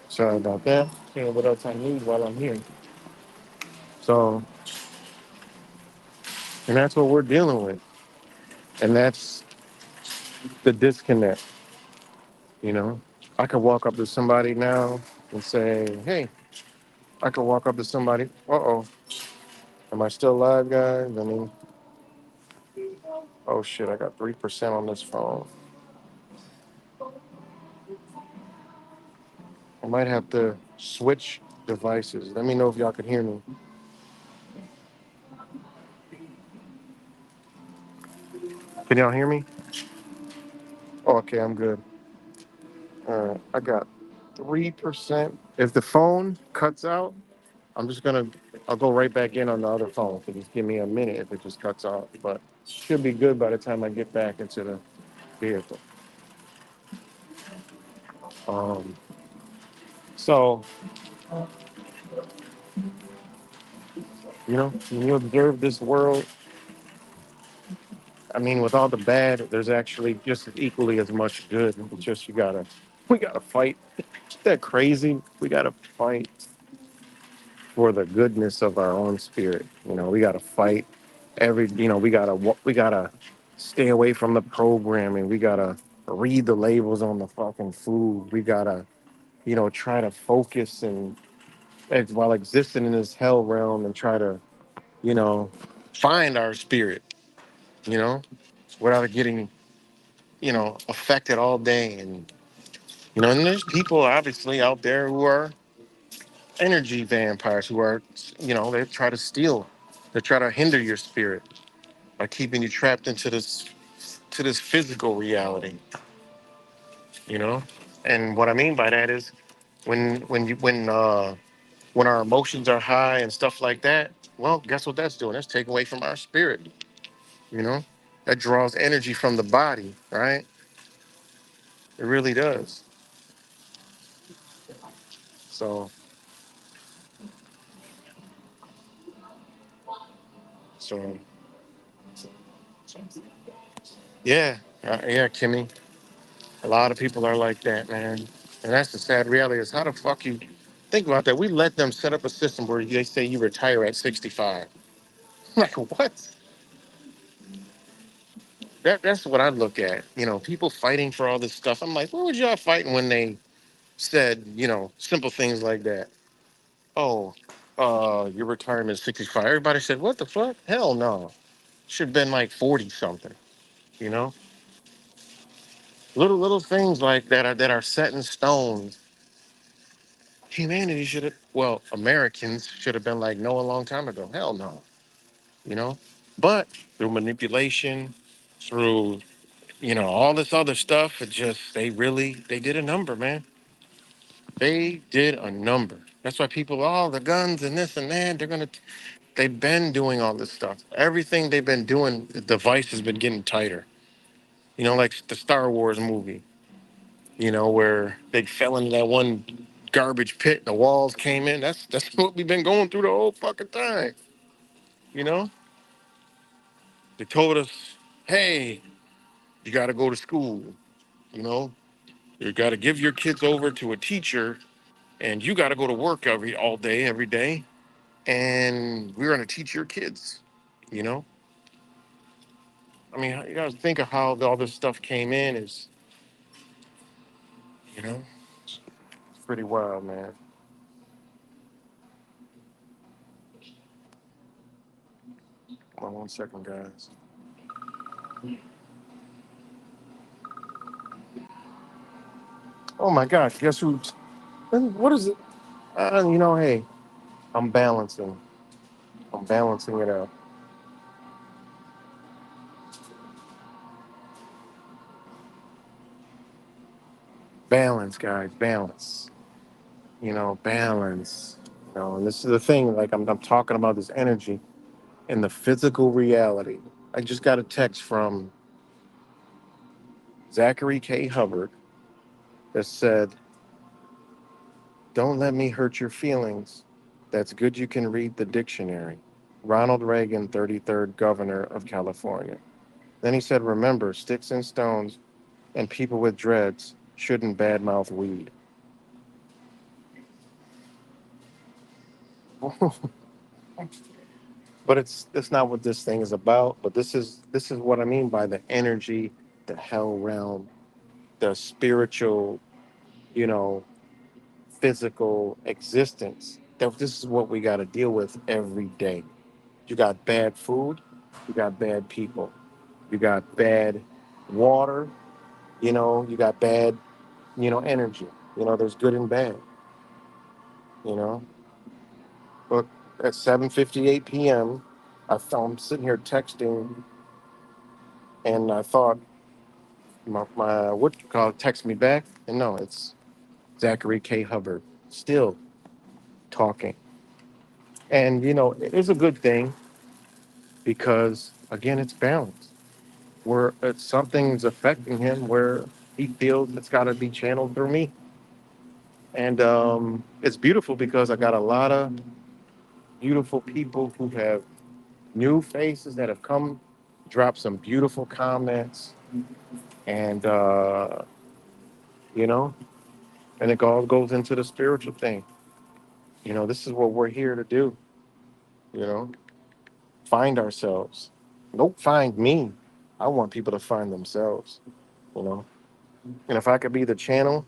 [SPEAKER 2] Sorry about that. What else I need while I'm here. So, and that's what we're dealing with. And that's the disconnect. You know, I could walk up to somebody now and say, hey, I could walk up to somebody. Uh-oh. Am I still live, guys? I mean, oh shit, I got 3% on this phone. I might have to switch devices. Let me know if y'all can hear me. Can y'all hear me? Oh, okay, I'm good. All right, I got 3%. If the phone cuts out, I'll go right back in on the other phone. So just give me a minute if it just cuts off. But should be good by the time I get back into the vehicle. Um, so, when you observe this world, I mean, with all the bad, there's actually just equally as much good. It's just we gotta fight. Isn't that crazy? We gotta fight for the goodness of our own spirit. We gotta fight we gotta stay away from the programming. We gotta read the labels on the fucking food. We gotta, try to focus while existing in this hell realm, and try to, you know, find our spirit, you know, without getting, affected all day. And there's people obviously out there who are energy vampires, who are, they try to steal, they try to hinder your spirit by keeping you trapped into this physical reality, you know? And what I mean by that is when our emotions are high and stuff like that, well, guess what that's doing? That's taking away from our spirit, you know? That draws energy from the body, right? It really does. So, so yeah.
[SPEAKER 3] Yeah, Kimmy. A lot of people are like that, man. And that's the sad reality is how the fuck you think about that? We let them set up a system where they say you retire at 65. Like what? That's what I look at. You know, people fighting for all this stuff. I'm like, what was y'all fighting when they said, simple things like that? Oh, your retirement is 65. Everybody said, what the fuck? Hell no. Should have been like 40 something, you know? Little things like that are set in stone. Humanity should have, well, Americans should have been like, no, a long time ago. Hell no, you know? But through manipulation, through, all this other stuff, they did a number, man. They did a number. That's why people, the guns and this and that, they've been doing all this stuff. Everything they've been doing, the device has been getting tighter. Like the Star Wars movie, where they fell into that one garbage pit and the walls came in. That's what we've been going through the whole fucking time. You know? They told us, hey, you gotta go to school, you know, you gotta give your kids over to a teacher and you gotta go to work all day, every day, and we're gonna teach your kids, you know? I mean, you gotta think of how all this stuff came in is, you know, it's pretty wild, man. Hold on one second, guys. Oh my gosh, guess who? What is it? Hey, I'm balancing. I'm balancing it out. Balance, guys, balance. Balance. And this is the thing. Like I'm talking about this energy and the physical reality. I just got a text from Zachary K. Hubbard that said, "Don't let me hurt your feelings. That's good. You can read the dictionary." Ronald Reagan, 33rd governor of California. Then he said, "Remember, sticks and stones and people with dreads shouldn't badmouth weed." But it's not what this thing is about. But this is what I mean by the energy, the hell realm, the spiritual, you know, physical existence. That this is what we got to deal with every day. You got bad food, you got bad people, you got bad water, you got bad, energy. There's good and bad, you know. But at 7:58 p.m., I'm sitting here texting, and I thought my what you call it, text me back, and no, it's Zachary K. Hubbard still talking. And it's a good thing because again, it's balance. Where it's something's affecting him, where he feels it's got to be channeled through me, and it's beautiful because I got a lot of beautiful people who have new faces that have come, dropped some beautiful comments, and you know, and it all goes into the spiritual thing. This is what we're here to do. You know, find ourselves. Don't find me. I want people to find themselves. You know, and if I could be the channel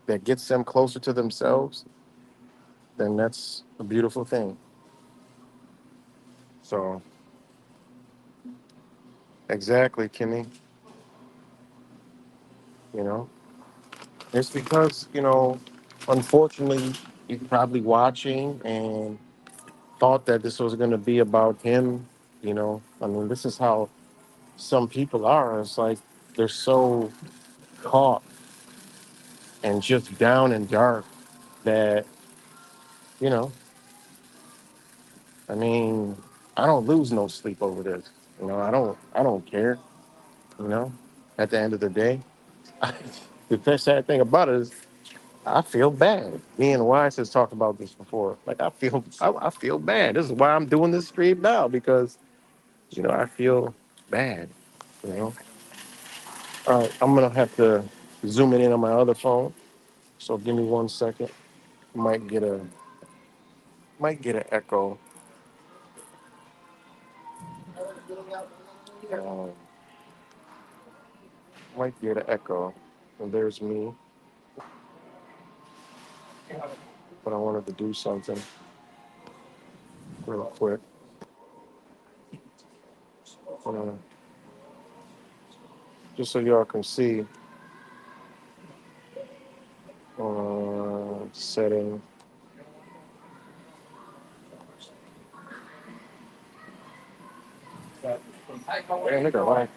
[SPEAKER 3] that gets them closer to themselves, then that's a beautiful thing. So exactly, Kimmy. You know, it's because unfortunately, you're probably watching and thought that this was going to be about him. I mean, this is how some people are. It's like they're so caught and just down and dark that you know I mean, I don't lose no sleep over this. I don't care. you know at the end of the day, the best sad thing about it is I feel bad. Me and Wise has talked about this before. Like I feel bad. This is why I'm doing this stream now, because I feel bad. you know All right, I'm gonna have to zoom it in on my other phone. So give me 1 second. Might get a an echo. Um, might get an echo. And there's me. But I wanted to do something real quick. Uh, just so y'all can see. Setting. Man, look at that.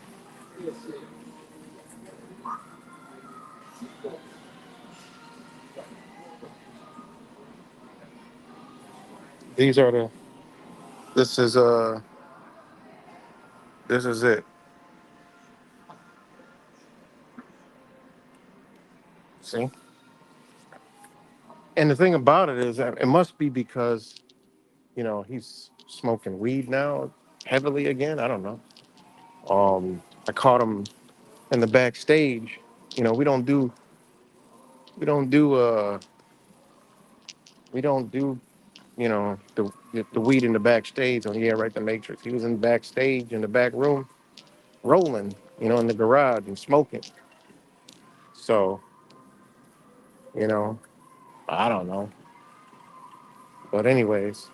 [SPEAKER 3] These are the. This is This is it. See. And the thing about it is that it must be because he's smoking weed now heavily again. I don't know. I caught him in the backstage. We don't do we don't do we don't do the weed in the backstage. Oh yeah, right, the Matrix. He was in the backstage in the back room rolling, in the garage and smoking. So, you know, I don't know. But anyways,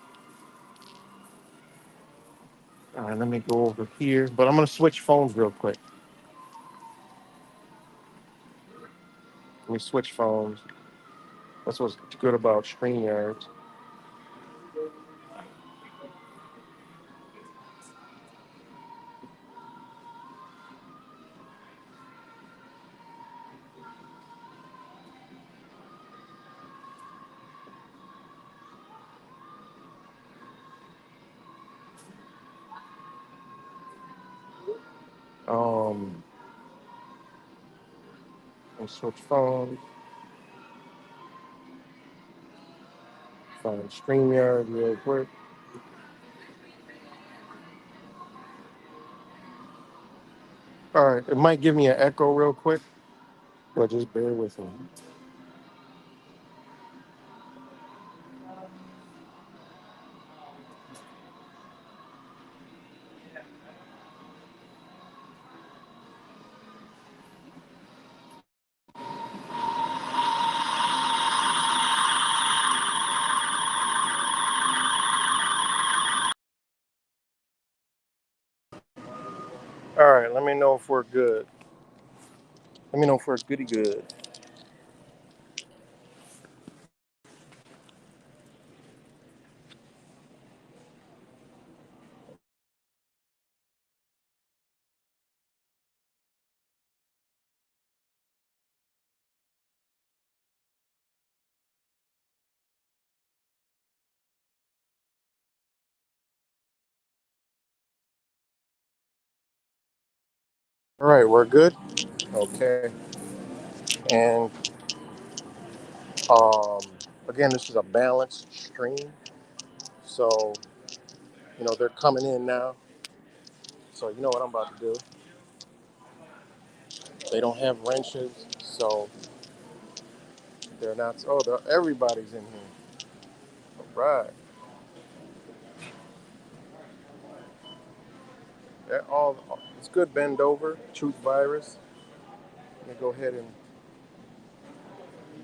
[SPEAKER 3] all right, let me go over here. But I'm gonna switch phones real quick. Let me switch phones. That's what's good about StreamYard. Let me switch phones. Find StreamYard real quick. All right, it might give me an echo real quick, but just bear with me. All right, let me know if we're good. Let me know if we're goody good. All right, we're good. Okay, and um, again, this is a balanced stream, so they're coming in now. So you know what I'm about to do. They don't have wrenches, so they're not. Oh, everybody's in here. All right, they're all. It's good. Bend over. Truth virus. Let me go ahead and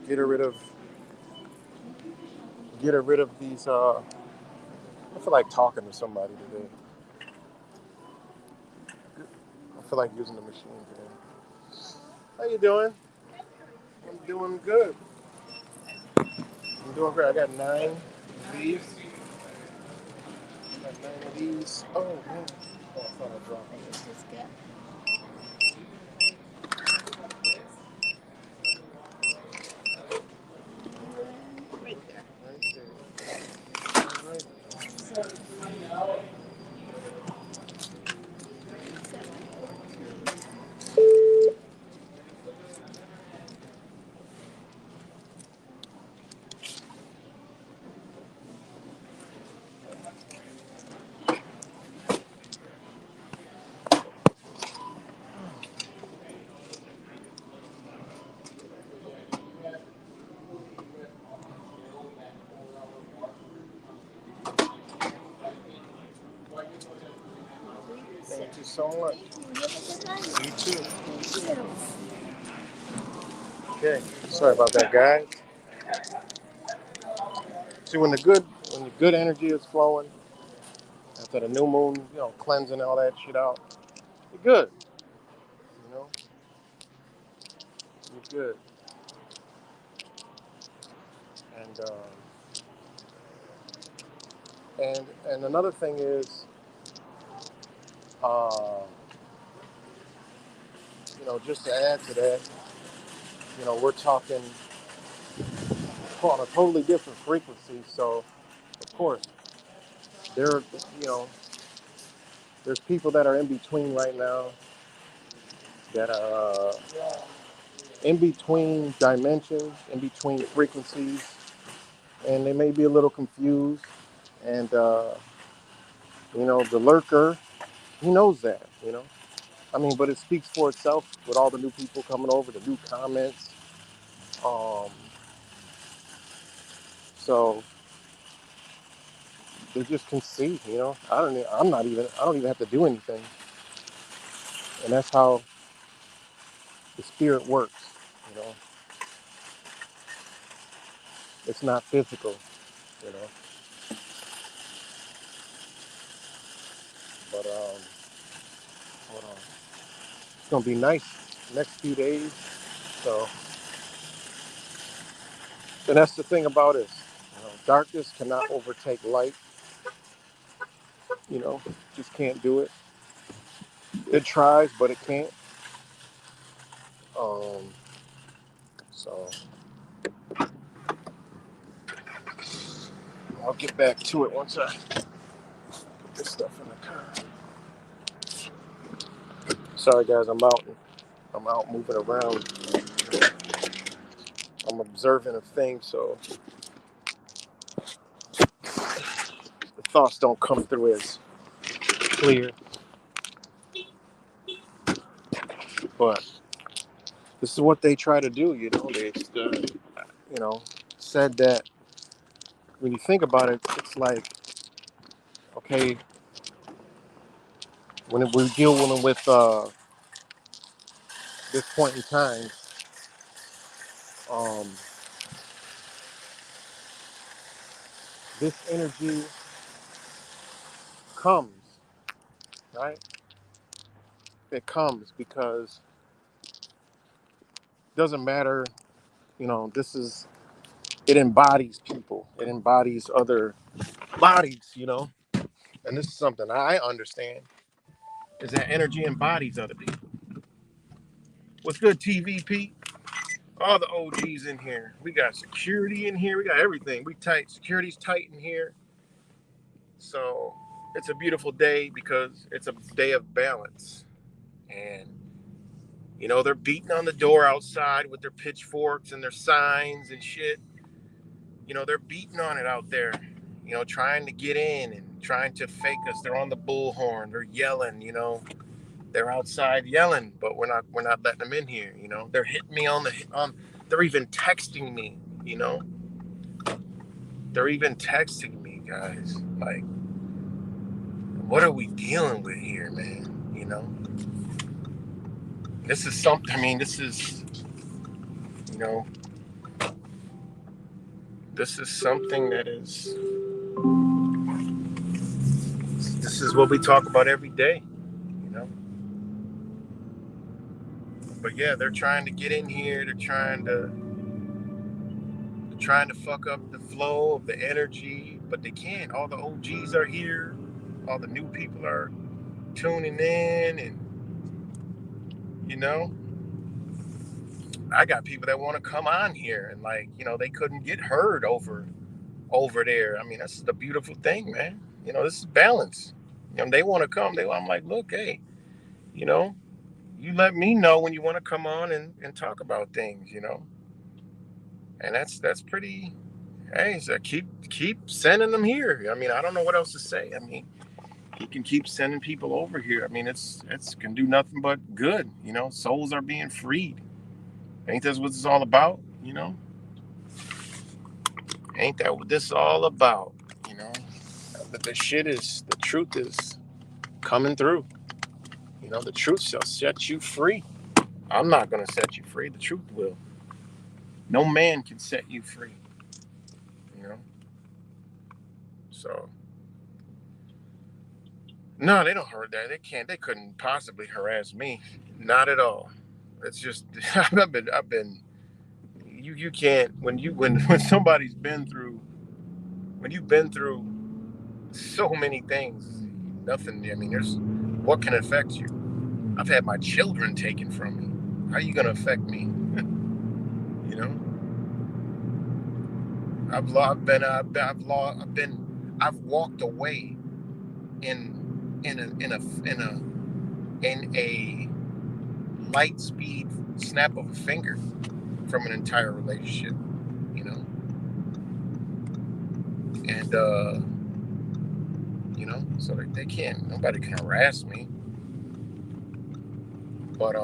[SPEAKER 3] get rid of these. I feel like talking to somebody today. I feel like using the machine today. How you doing? I'm doing good. I'm doing great. I got 9 of these. I got 9 of these. Oh man. Oh, I thought I dropped it. Right there. Right. so much. You too. Okay. Sorry about that, guys. See, when the good energy is flowing after the new moon, cleansing all that shit out, you're good. You know, you're good. And and another thing is, uh, just to add to that, we're talking on a totally different frequency. So, of course, there, you know, there's people that are in between right now that are in between dimensions, in between frequencies, and they may be a little confused. And the lurker, he knows that. I mean, but it speaks for itself with all the new people coming over, the new comments. Um, so they just can see. I don't even have to do anything, and that's how the spirit works. You know, it's not physical. You know, but hold on. It's gonna be nice next few days. So, and that's the thing about it. Darkness cannot overtake light. Just can't do it. It tries, but it can't. Um, so I'll get back to it once I put this stuff in the car. Sorry, guys, I'm out. I'm out moving around. I'm observing a thing, so the thoughts don't come through as clear. But this is what they try to do. They said that when you think about it, it's like, okay, when we're dealing with this point in time, um, this energy comes, right? It comes because it doesn't matter, it embodies people, it embodies other bodies. And this is something I understand is that energy embodies other people. What's good, TVP? All the OGs in here. We got security in here. We got everything. We tight. Security's tight in here. So it's a beautiful day because it's a day of balance. And, they're beating on the door outside with their pitchforks and their signs and shit. They're beating on it out there, trying to get in and trying to fake us. They're on the bullhorn. They're yelling, they're outside yelling, but we're not letting them in here. They're hitting me they're even texting me, they're even texting me, guys. Like, what are we dealing with here, man? This is something, this is something this is what we talk about every day, but yeah, they're trying to get in here. They're trying to fuck up the flow of the energy, but they can't. All the OGs are here. All the new people are tuning in, and I got people that want to come on here, and they couldn't get heard over there. I mean, that's the beautiful thing, man. This is balance. They want to come. I'm like, look, hey, you let me know when you want to come on and talk about things, and that's pretty. Hey, so keep sending them here. I mean, I don't know what else to say. I mean, you can keep sending people over here. I mean, it's can do nothing but good. Souls are being freed. Ain't that what it's all about? Ain't that what this is all about? But the truth is coming through. You know, the truth shall set you free. I'm not going to set you free. The truth will. No man can set you free. You know? So, no, they don't hurt that. They can't. They couldn't possibly harass me. Not at all. It's just, I've been, you can't, when somebody's been through, when you've been through so many things, nothing, I mean, what can affect you? I've had my children taken from me. How are you going to affect me? You know, I've walked away in a light speed snap of a finger from an entire relationship, you know, and you know, so they can't, nobody can harass me, but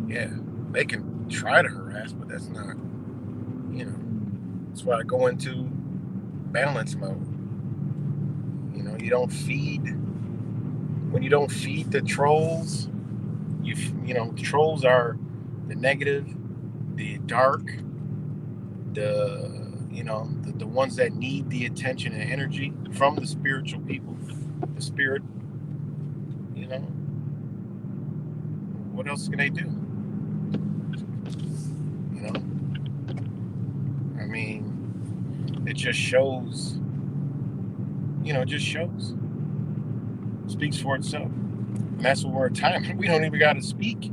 [SPEAKER 3] yeah, they can try to harass, but that's not, you know, that's why I go into balance mode. You know, when you don't feed the trolls, you know, the trolls are the negative, the dark, the ones that need the attention and energy from the spiritual people, the spirit, you know, what else can they do? You know, I mean, it just shows, you know, speaks for itself. And that's what we're at time. We don't even got to speak.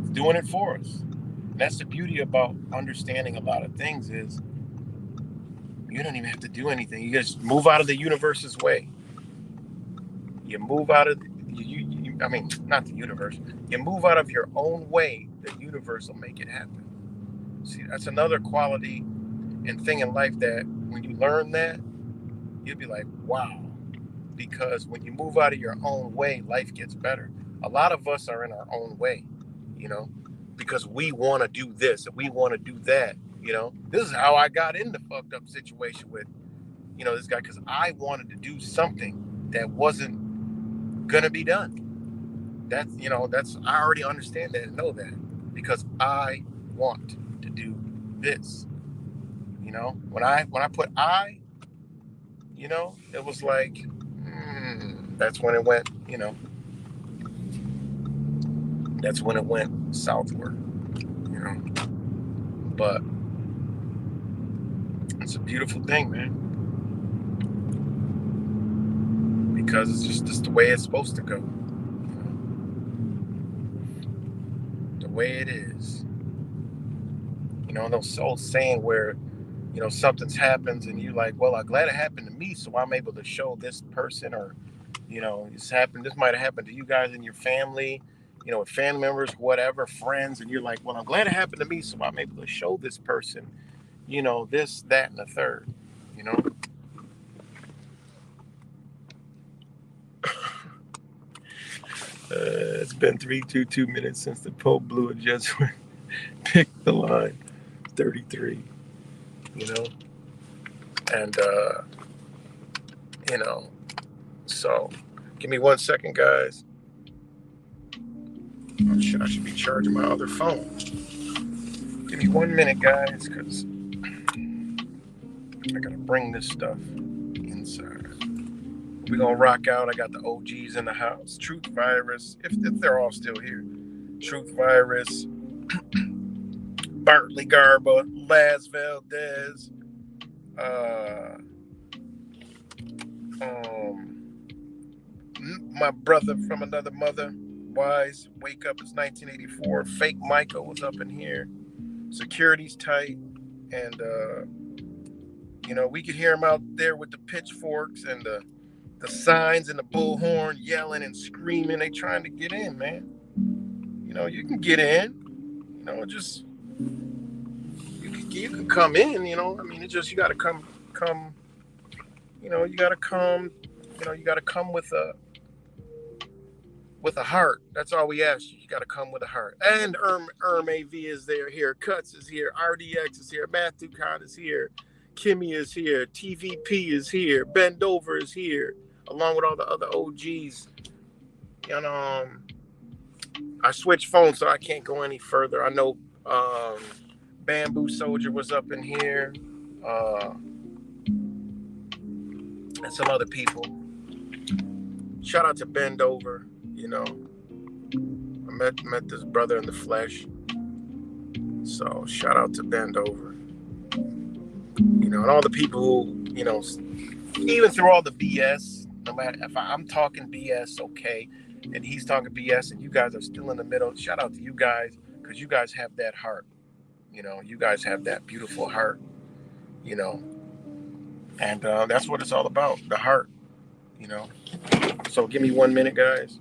[SPEAKER 3] It's doing it for us. And that's the beauty about understanding a lot of things is you don't even have to do anything. You just move out of the universe's way. You move out of, I mean, not the universe. You move out of your own way, the universe will make it happen. See, that's another quality and thing in life that when you learn that, you'll be like, wow. Because when you move out of your own way, life gets better. A lot of us are in our own way, you know, because we want to do this and we want to do that, you know. This is how I got in the fucked up situation with, you know, this guy, because I wanted to do something that wasn't going to be done. That's, you know, I already understand that and know that because I want to do this, you know. When I put you know, it was like, that's when it went, you know, that's when it went southward, you know. But it's a beautiful thing, man, because it's just the way it's supposed to go, you know? The way it is, you know. Those old saying where, you know, something's happens and you're like, well, I'm glad it happened to me, so I'm able to show this person, or, you know, this might have happened to you guys in your family, you know, with family members, whatever, friends, and you're like, well, I'm glad it happened to me, so I'm able to show this person, you know, this, that, and the third, you know. It's been 3:22 minutes since the Pope blew a Jesuit, picked the line 33, you know, and you know, so give me 1 second, guys. I should be charging my other phone. Give me 1 minute, guys, because I gotta bring this stuff inside. We're gonna rock out. I got the OGs in the house. Truth Virus, if they're all still here. Truth Virus, Bartley Garba, Laz Valdez, my brother from another mother, Wise, Wake Up, it's 1984. Fake Michael was up in here. Security's tight. And, you know, we could hear him out there with the pitchforks and the signs and the bullhorn yelling and screaming. They trying to get in, man. You know, you can get in. You know, just you can come in. You know, I mean, it's just you got to come. You know, you got to come. You know, you got to come with a heart. That's all we ask you. You got to come with a heart. And AV is there. Here, Cuts is here. RDX is here. Matthew Khan is here. Kimmy is here. TVP is here. Bend Over is here. along with all the other OGs. And I switched phones, so I can't go any further. I know Bamboo Soldier was up in here, and some other people. Shout out to Bend Over. You know, I met this brother in the flesh. So shout out to Bend Over. You know, and all the people who, you know, even through all the BS, no matter if I'm talking BS, okay, and he's talking BS, and you guys are still in the middle. Shout out to you guys, because you guys have that heart. You know, you guys have that beautiful heart. You know, and that's what it's all about, the heart. You know. So give me 1 minute, guys.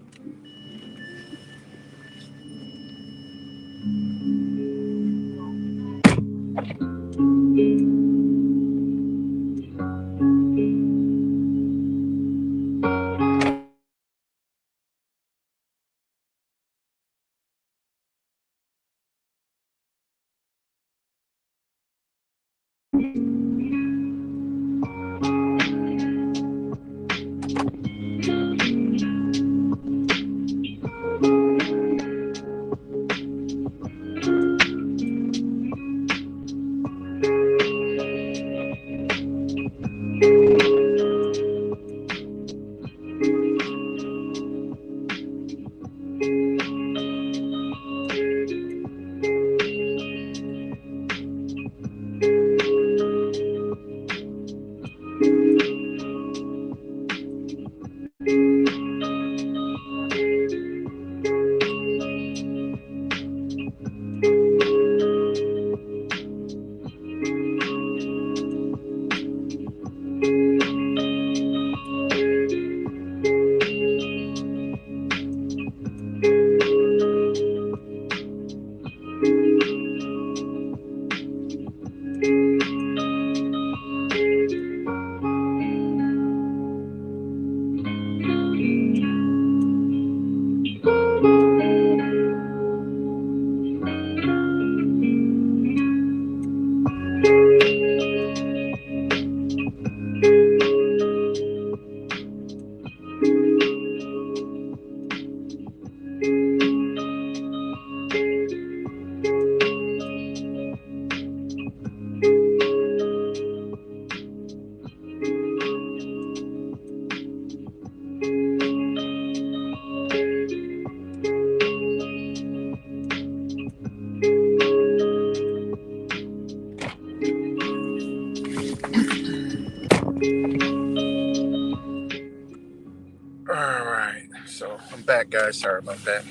[SPEAKER 3] I'm back, guys. Sorry about that.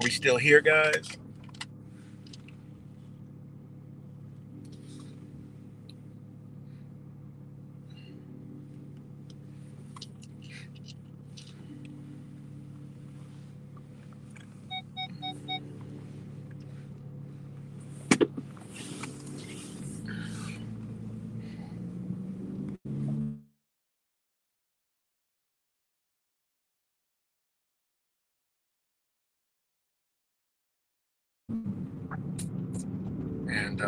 [SPEAKER 3] We still here, guys? And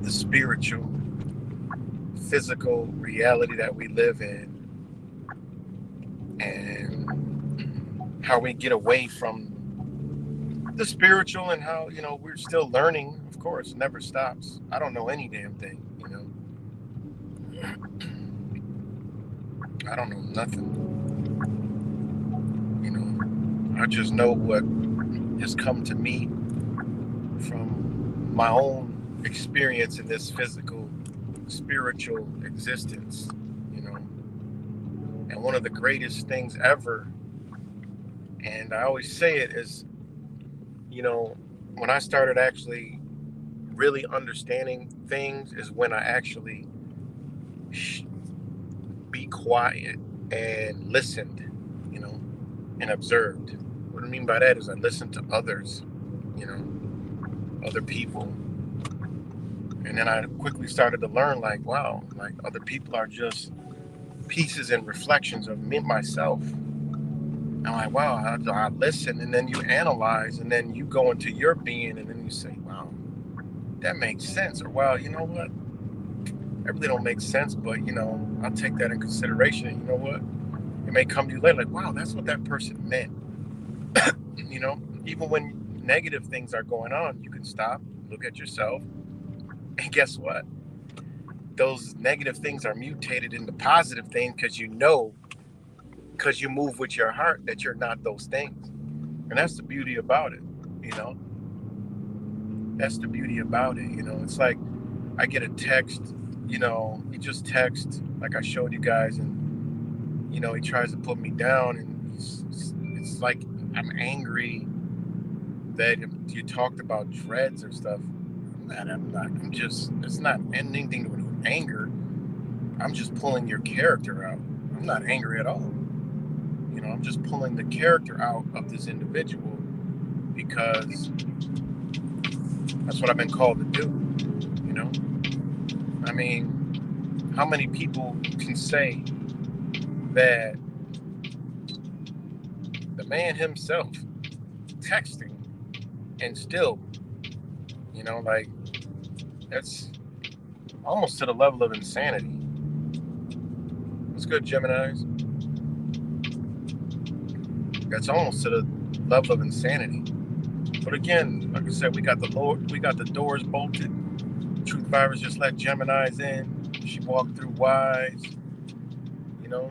[SPEAKER 3] the spiritual, physical reality that we live in, and how we get away from the spiritual, and how, you know, we're still learning. Of course, it never stops. I don't know any damn thing, you know. I don't know nothing. You know, I just know what has come to me from my own experience in this physical, spiritual existence, you know. And one of the greatest things ever, and I always say it, is, you know, when I started actually really understanding things is when I actually be quiet and listened, you know, and observed. What I mean by that is I listened to others, you know, other people. And then I quickly started to learn, like, wow, like other people are just pieces and reflections of me, myself. I'm like, wow, I listen, and then you analyze, and then you go into your being, and then you say, wow, that makes sense. Or, well, you know what? That really don't make sense, but, I'll take that in consideration. And you know what? It may come to you later like, wow, that's what that person meant. Even when negative things are going on, you can stop, look at yourself, and guess what? Those negative things are mutated into positive things because because you move with your heart that you're not those things. And that's the beauty about it, you know? That's the beauty about it, It's like I get a text, he just text, like I showed you guys, and, he tries to put me down, and it's like I'm angry that you talked about dreads or stuff. It's not anything to do with anger. I'm just pulling your character out. I'm not angry at all. I'm just pulling the character out of this individual because that's what I've been called to do. I mean, how many people can say that the man himself texting and still, like, that's almost to the level of insanity. What's good, Geminis? That's almost to the level of insanity. But again, like I said, we got the doors bolted. Truth Virus just let Geminis in. She walked through wise. You know.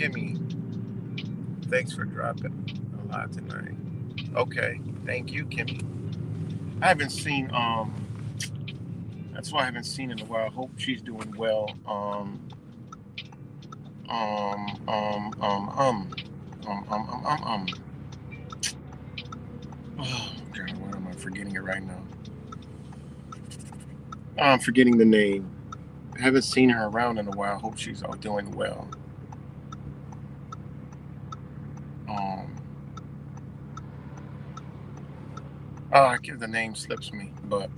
[SPEAKER 3] Kimmy, thanks for dropping a lot tonight. Okay, thank you, Kimmy. I haven't seen that's why I haven't seen in a while. Hope she's doing well. Um, um, um, um, um, um, um, um, um. Oh God, why am I forgetting it right now? I'm forgetting the name. I haven't seen her around in a while. Hope she's all doing well. The name slips me, but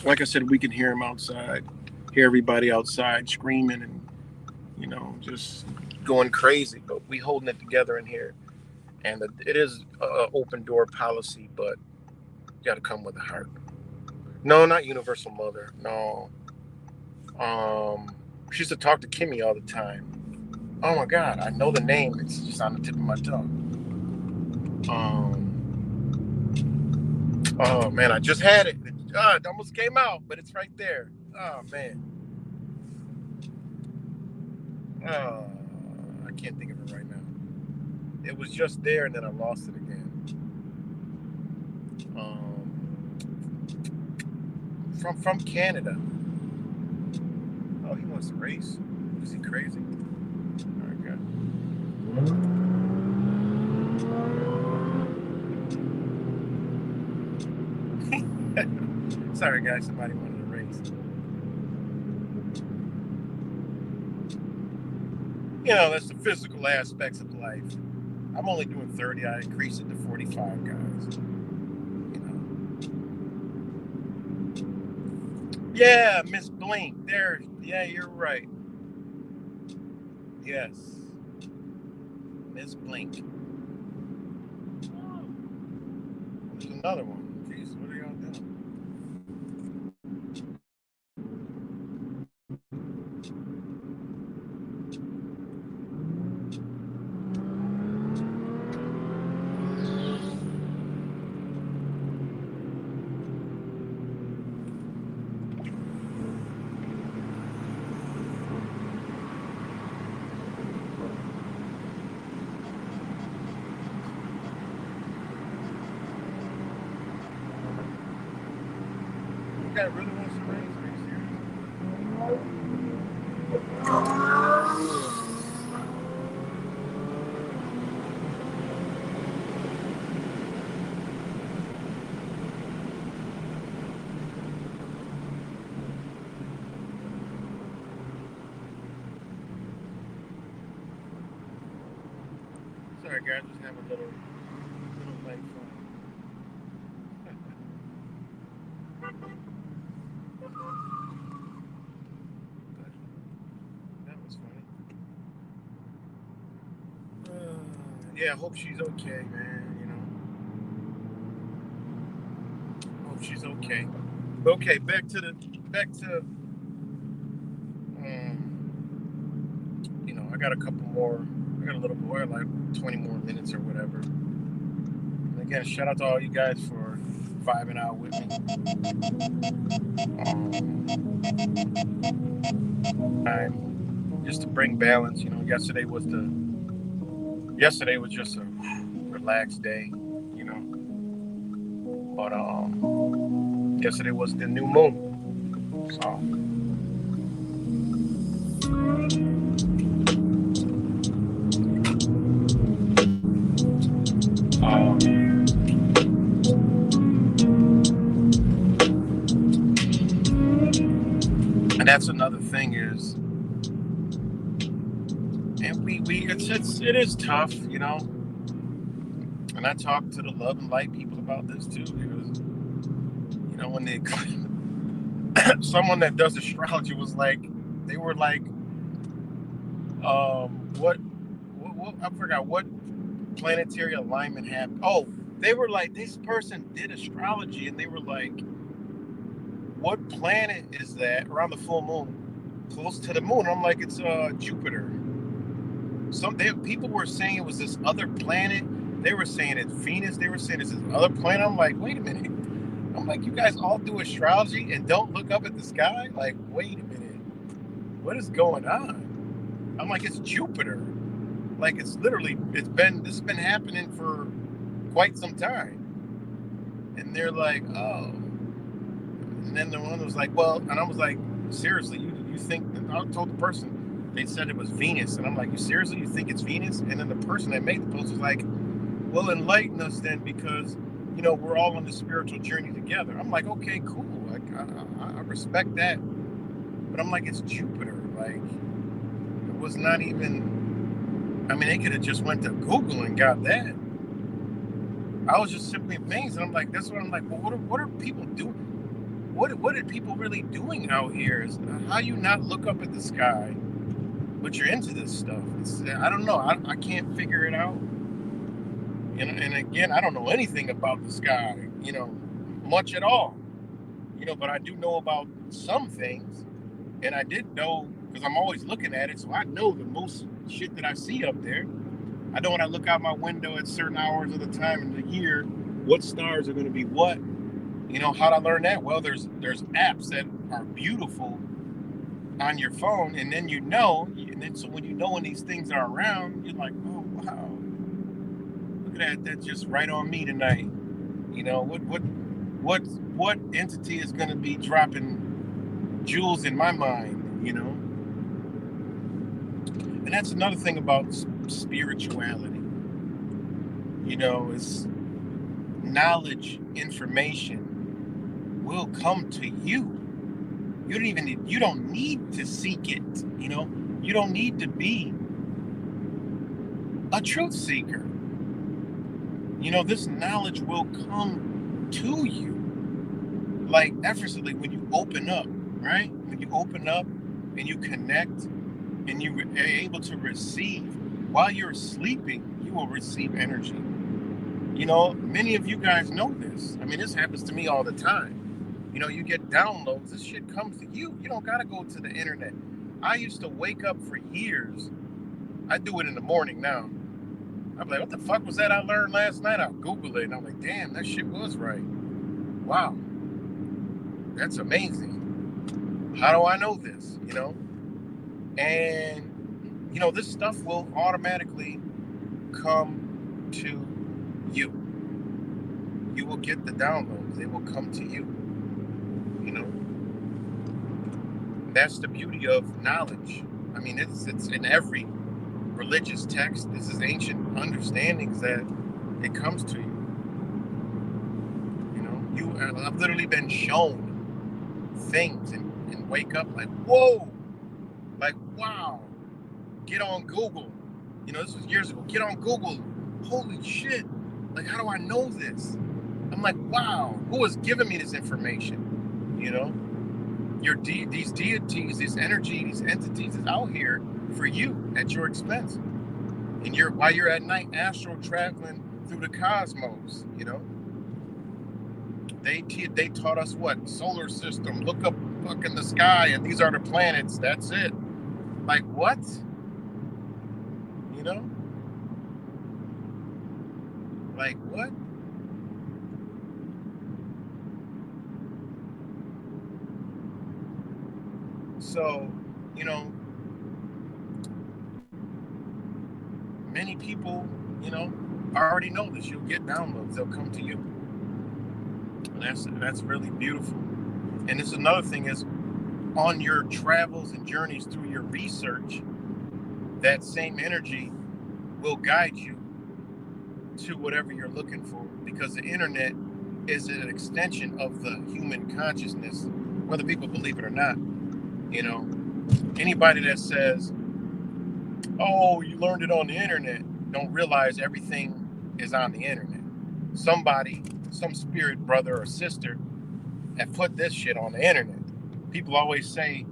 [SPEAKER 3] like I said, we can hear him outside, hear everybody outside screaming and just going crazy. But we holding it together in here, and it is an open door policy, but you got to come with a heart. No, not Universal Mother. No. She used to talk to Kimmy all the time. Oh my God, I know the name. It's just on the tip of my tongue. Oh man, I just had it. It almost came out, but it's right there. Oh man. Oh, I can't think of it right now. It was just there, and then I lost it again. From Canada. Oh, he wants to race. Is he crazy? Okay. Sorry, guys. Somebody wanted to race. That's the physical aspects of life. I'm only doing 30. I increased it to 45, guys. Yeah, Miss Blink. There. Yeah, you're right. Yes. Miss Blink. There's another one. Jeez, what are y'all doing? You guy really wants to race? Are you serious? Sorry, guys. Just have a little light fun. That was
[SPEAKER 2] yeah, I hope she's okay, man. Hope she's okay. Okay, back to I got a couple more. I got a little more, like 20 more minutes or whatever. And again, shout out to all you guys for vibing out with me. Just to bring balance. Yesterday was just a relaxed day. But yesterday was the new moon, so. And that's another thing is, and it is tough, And I talk to the love and light people about this too, because when they someone that does astrology was like, they were like, what I forgot what planetary alignment happened. Oh, they were like, this person did astrology, and they were like, what planet is that around the full moon, close to the moon? I'm like, it's Jupiter. People were saying it was this other planet. They were saying it's Venus. They were saying it's this other planet. I'm like, wait a minute. I'm like, you guys all do astrology and don't look up at the sky? Like, wait a minute. What is going on? I'm like, it's Jupiter. Like, this has been happening for quite some time. And they're like, oh. And then the one was like, well, and I was like, seriously, you think, and I told the person, they said it was Venus. And I'm like, you seriously, you think it's Venus? And then the person that made the post was like, well, enlighten us then, because, we're all on the spiritual journey together. I'm like, okay, cool. Like, I respect that. But I'm like, it's Jupiter. Like, it was not even, they could have just went to Google and got that. I was just simply amazed. And I'm like, that's what I'm like, well, what are people doing? What are people really doing out here? How you not look up at the sky, but you're into this stuff? I don't know. I can't figure it out. And again, I don't know anything about the sky, much at all. But I do know about some things. And I did know, because I'm always looking at it, so I know the most shit that I see up there. I know when I look out my window at certain hours of the time in the year, what stars are going to be what. How'd I learn that? Well, there's apps that are beautiful on your phone, and then and then so when when these things are around, you're like, oh wow, look at that, that's just right on me tonight. What entity is going to be dropping jewels in my mind? And that's another thing about spirituality. It's knowledge, information will come to you. You don't need to seek it. You don't need to be a truth seeker. This knowledge will come to you, like effortlessly when you open up, right? When you open up and you connect and you are able to receive. While you're sleeping, you will receive energy. Many of you guys know this. This happens to me all the time. You get downloads. This shit comes to you. You don't got to go to the internet. I used to wake up for years. I do it in the morning now. I'm like, what the fuck was that I learned last night? I'll Google it. And I'm like, damn, that shit was right. Wow. That's amazing. How do I know this? And, this stuff will automatically come to you. You will get the downloads. They will come to you. That's the beauty of knowledge. It's in every religious text. This is ancient understandings that it comes to you. I've literally been shown things and wake up like, whoa, like, wow, get on Google. This was years ago. Get on Google. Holy shit. Like, how do I know this? I'm like, wow, who is giving me this information? These deities, this energy, these entities is out here for you at your expense. And while you're at night astral traveling through the cosmos, you know, they taught us what? Solar system. Look up in the sky, and these are the planets. That's it. Like what? You know? Like what? So, you know, many people, you know, already know this. You'll get downloads. They'll come to you. And that's really beautiful. And this is another thing is on your travels and journeys through your research, that same energy will guide you to whatever you're looking for, because the internet is an extension of the human consciousness, whether people believe it or not. You know, anybody that says, oh, you learned it on the internet, don't realize everything is on the internet. Somebody, some spirit brother or sister have put this shit on the internet. People always say,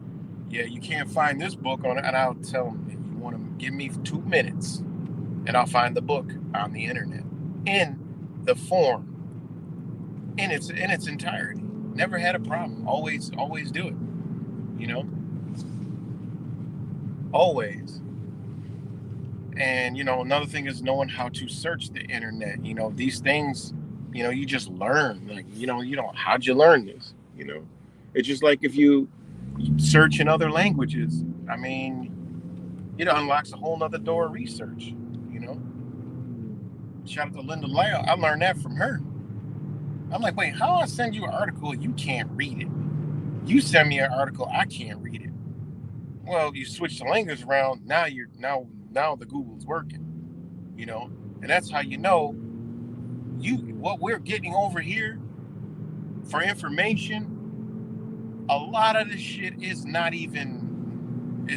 [SPEAKER 2] yeah, you can't find this book on it. And I'll tell them, if you want to give me 2 minutes and I'll find the book on the internet in the form, in its entirety. Never had a problem. Always do it. You know? Always. And, you know, another thing is knowing how to search the internet. You know, these things, you know, you just learn. Like, you know, how'd you learn this? You know? It's just like if you search in other languages, I mean, it unlocks a whole nother door of research, you know? Shout out to Linda Lyle. I learned that from her. I'm like, wait, how do I send you an article you can't read it? You send me an article, I can't read it. Well, you switch the language around, now the Google's working, you know? And that's how you know what we're getting over here for information. A lot of this shit is not even,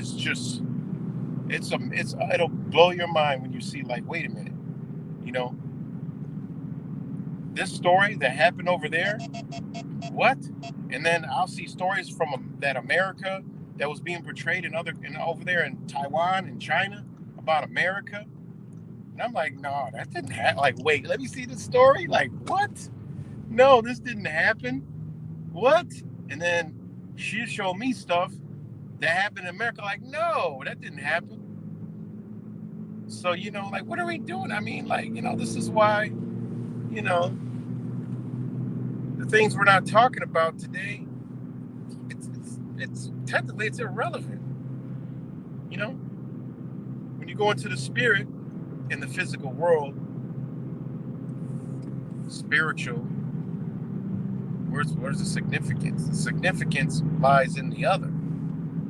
[SPEAKER 2] it'll blow your mind when you see, like, wait a minute, you know, this story that happened over there, what? And then I'll see stories from that America that was being portrayed over there in Taiwan and China about America. And I'm like, no, that didn't happen. Like, wait, let me see the story. Like, what? No, this didn't happen. What? And then she showed me stuff that happened in America. Like, no, that didn't happen. So, you know, like, what are we doing? I mean, like, you know, this is why, you know, the things we're not talking about today, it's technically it's irrelevant. You know, when you go into the spirit in the physical world, spiritual, where's the significance? The significance lies in the other.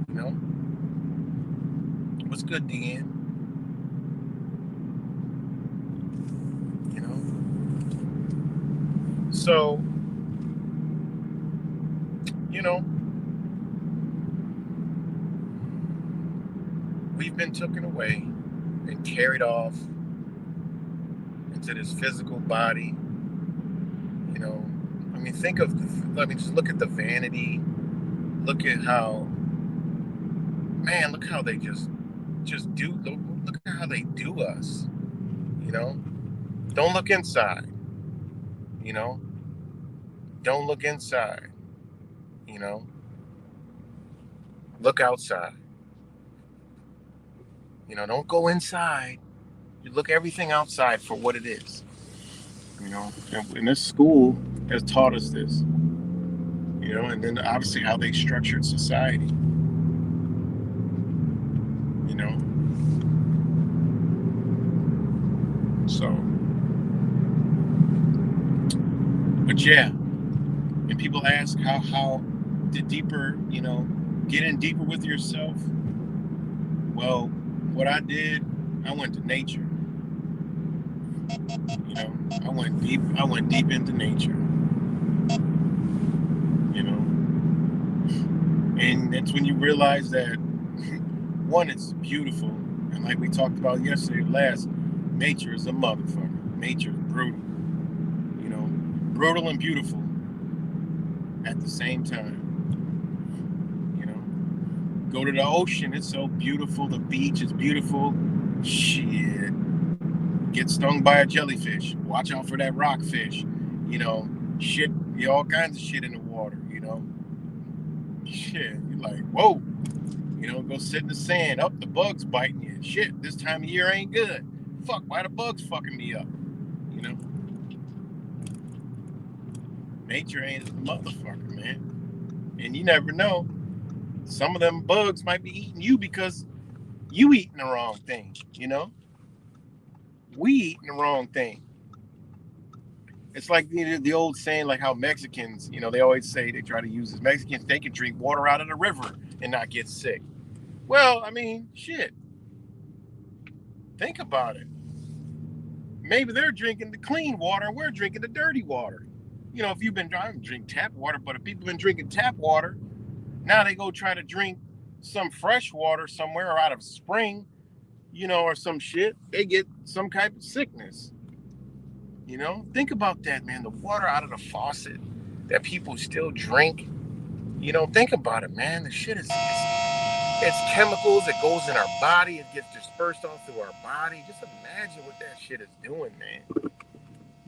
[SPEAKER 2] You know, what's good, Deanne? You know, so, you know, we've been taken away and carried off into this physical body. You know, I mean, just look at the vanity. Look at how, man, look how they just do, look at how they do us. You know, don't look inside. You know, don't look inside. You know, look outside. You know, don't go inside. You look everything outside for what it is. You know, and this school has taught us this. You know, and then obviously how they structured society. You know, so, but yeah, and people ask how to deeper, you know, get in deeper with yourself. Well, what I did, I went to nature. You know, I went deep into nature. You know, and that's when you realize that, one, it's beautiful, and like we talked about yesterday, nature is a motherfucker. Nature is brutal. You know, brutal and beautiful at the same time. You know, go to the ocean, it's so beautiful. The beach is beautiful. Shit. Get stung by a jellyfish. Watch out for that rockfish. You know, shit, all kinds of shit in the water, you know. Shit, you're like, whoa. You know, go sit in the sand. Up, the bugs biting you. Shit, this time of year ain't good. Fuck, why the bugs fucking me up? You know? Nature ain't a motherfucker, man. And you never know. Some of them bugs might be eating you because you eating the wrong thing, you know? We eating the wrong thing. It's like the old saying, like how Mexicans, you know, they always say, they try to use this. Mexicans, they can drink water out of the river and not get sick. Well, I mean, shit. Think about it. Maybe they're drinking the clean water and we're drinking the dirty water. You know, if you've been driving, drink tap water, but if people have been drinking tap water, now they go try to drink some fresh water somewhere or out of a spring, you know, or some shit, they get some type of sickness. You know, think about that, man. The water out of the faucet that people still drink. You know, think about it, man. The shit is it's chemicals. It goes in our body. It gets dispersed all through our body. Just imagine what that shit is doing, man.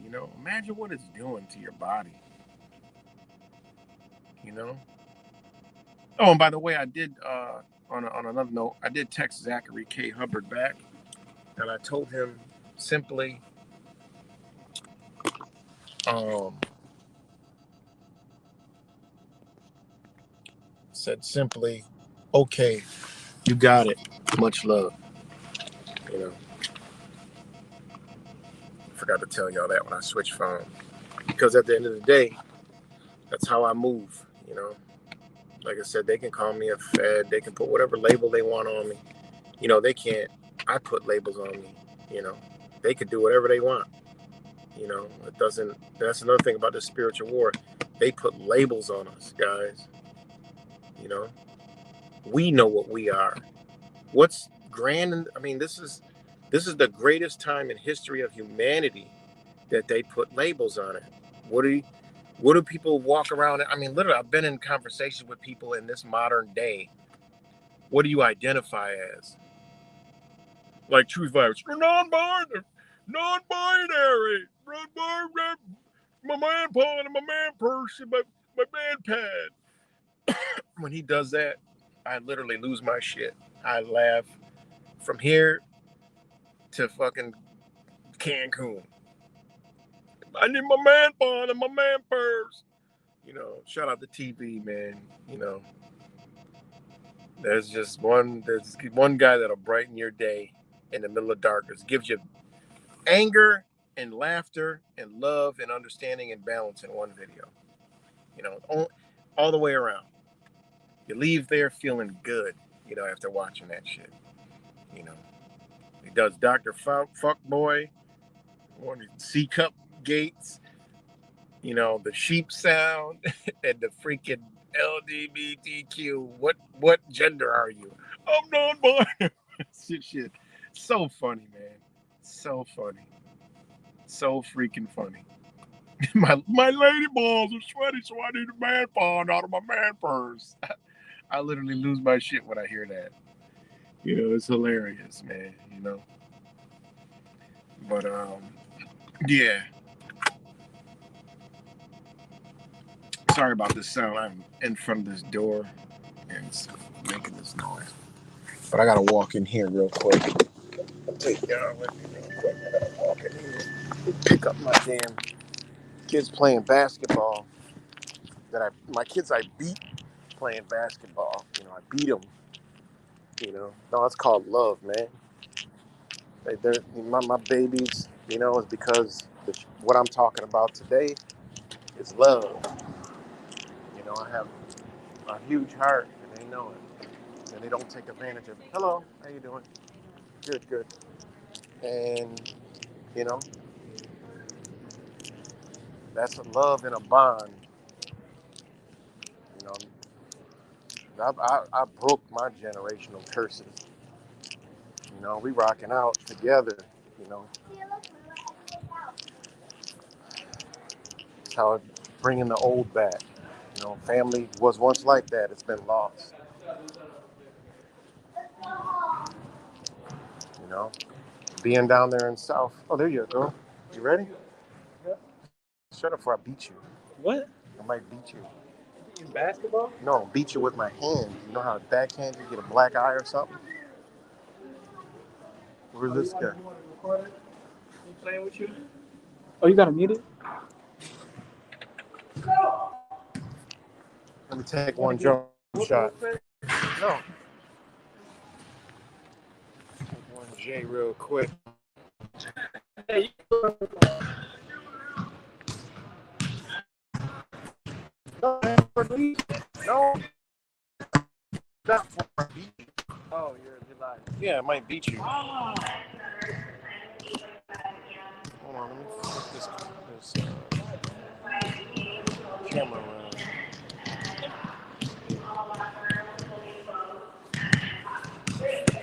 [SPEAKER 2] You know, imagine what it's doing to your body. You know. Oh, and by the way, I did on another note, I did text Zachary K. Hubbard back, and I told him simply, said simply, okay, you got it. Much love. You know, I forgot to tell y'all that when I switched phone, because at the end of the day, that's how I move. You know, like I said, they can call me a fed. They can put whatever label they want on me. You know, they can't. I put labels on me. You know, they could do whatever they want. You know, it doesn't. That's another thing about the spiritual war. They put labels on us, guys. You know, we know what we are. What's grand? I mean, this is the greatest time in history of humanity that they put labels on it. What do people walk around? I mean, literally, I've been in conversations with people in this modern day. What do you identify as? Like truth vibes, non-binary, my man pawn and my man purse and my man pad. When he does that, I literally lose my shit. I laugh from here to fucking Cancun. I need my man pawn and my man purse. You know, shout out to TV, man. You know, there's one guy that'll brighten your day in the middle of darkness. Gives you anger and laughter and love and understanding and balance in one video. You know, all the way around. You leave there feeling good, you know, after watching that shit. You know, he does Dr. Fuckboy, C Cup Gates, you know, the sheep sound, and the freaking LGBTQ. What gender are you? I'm non-binary. Shit. So funny, man. So funny. So freaking funny. my lady balls are sweaty, so I need a man pawn out of my man purse. I literally lose my shit when I hear that. You know, it's hilarious, man. You know. But yeah. Sorry about this sound. I'm in front of this door and it's making this noise. But I gotta walk in here real quick. I'll take y'all with me real quick. I gotta walk in here. Pick up my damn kids playing basketball. My kids I beat playing basketball. You know, I beat them. You know, no, it's called love, man. They're my babies. You know, is because what I'm talking about today is love. You know, I have a huge heart, and they know it, and they don't take advantage of it. Hello, how you doing? Good. And you know, that's a love and a bond. You know, I broke my generational curses. You know, we rocking out together. You know, it's how bringing the old back. You know, family was once like that. It's been lost.
[SPEAKER 3] You know, being down there in South. Oh, there you go. You ready? Shut up before I beat you.
[SPEAKER 4] What?
[SPEAKER 3] I might beat you.
[SPEAKER 4] In basketball?
[SPEAKER 3] No, beat you with my hand. You know how backhand you get a black eye or something? Where's this guy?
[SPEAKER 4] You playing with you? Oh, you got to mute it?
[SPEAKER 3] Let me take one jump shot. No. Take one J real quick. No. No. Not for a beat.
[SPEAKER 4] Oh, you're lying.
[SPEAKER 3] Yeah, it might beat you. Hold on, let me flip this camera around.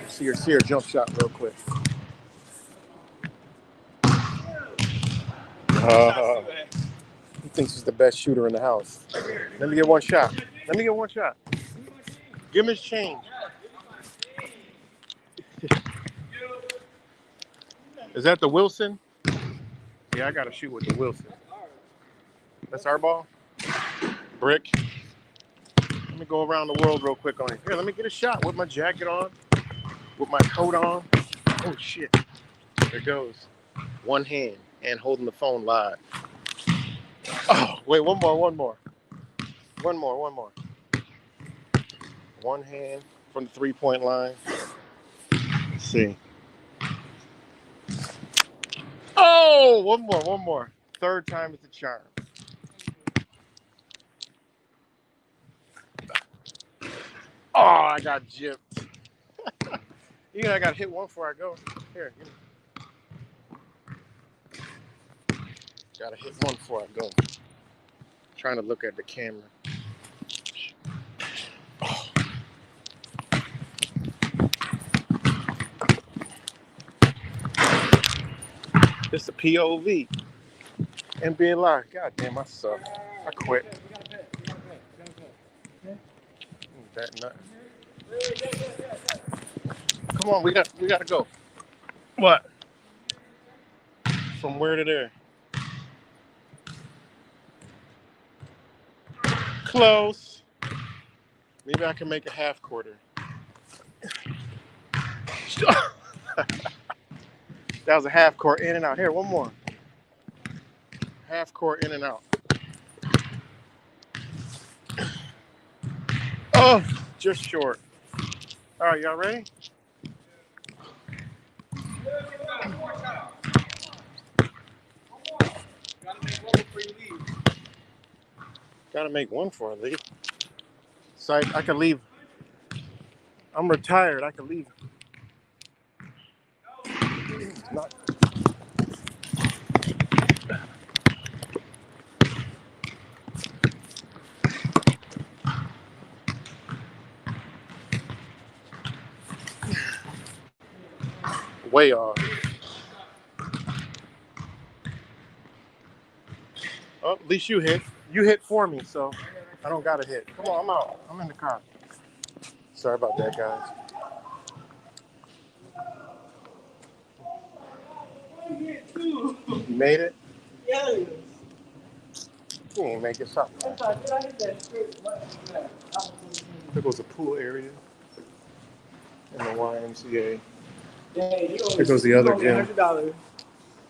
[SPEAKER 3] See your jump shot real quick. He thinks he's the best shooter in the house. Let me get one shot. Give him his change. Is that the Wilson? Yeah, I gotta shoot with the Wilson. That's our ball. Brick. Let me go around the world real quick on it. Here, let me get a shot with my jacket on, with my coat on. Oh shit. There goes. One hand and holding the phone live. Oh, wait, one more. One hand from the 3-point line. Let's see. Oh, one more. Third time is the charm. Oh, I got gypped. You know, I got hit one before I go. Here, give me. Gotta hit one before I go. Trying to look at the camera. Oh. It's a POV. NBA Live. God damn, I suck. I quit. That nut. Come on, we gotta go. What? From where to there? Close. Maybe I can make a half quarter. That was a half court in and out. Here, one more. Half court in and out. Oh, just short. All right, y'all ready? Gotta make one before I leave. So I can leave. I'm retired. I can leave. Not. Way off. Oh, at least you hit. You hit for me, so I don't gotta hit. Come on, I'm out. I'm in the car. Sorry about that, guys. You made it?
[SPEAKER 4] Yeah.
[SPEAKER 3] You ain't make it something. There goes the pool area and the YMCA. There goes the other gym.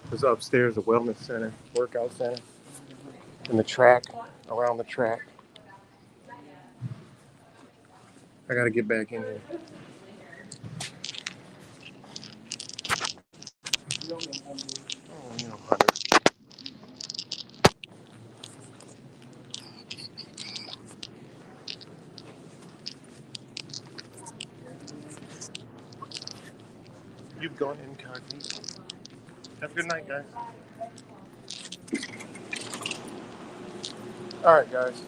[SPEAKER 3] There's upstairs the wellness center, workout center, and the track, around the track. I gotta get back in here. Oh, you know, 100. You've gone incognito. Have a good night, guys. All right, guys.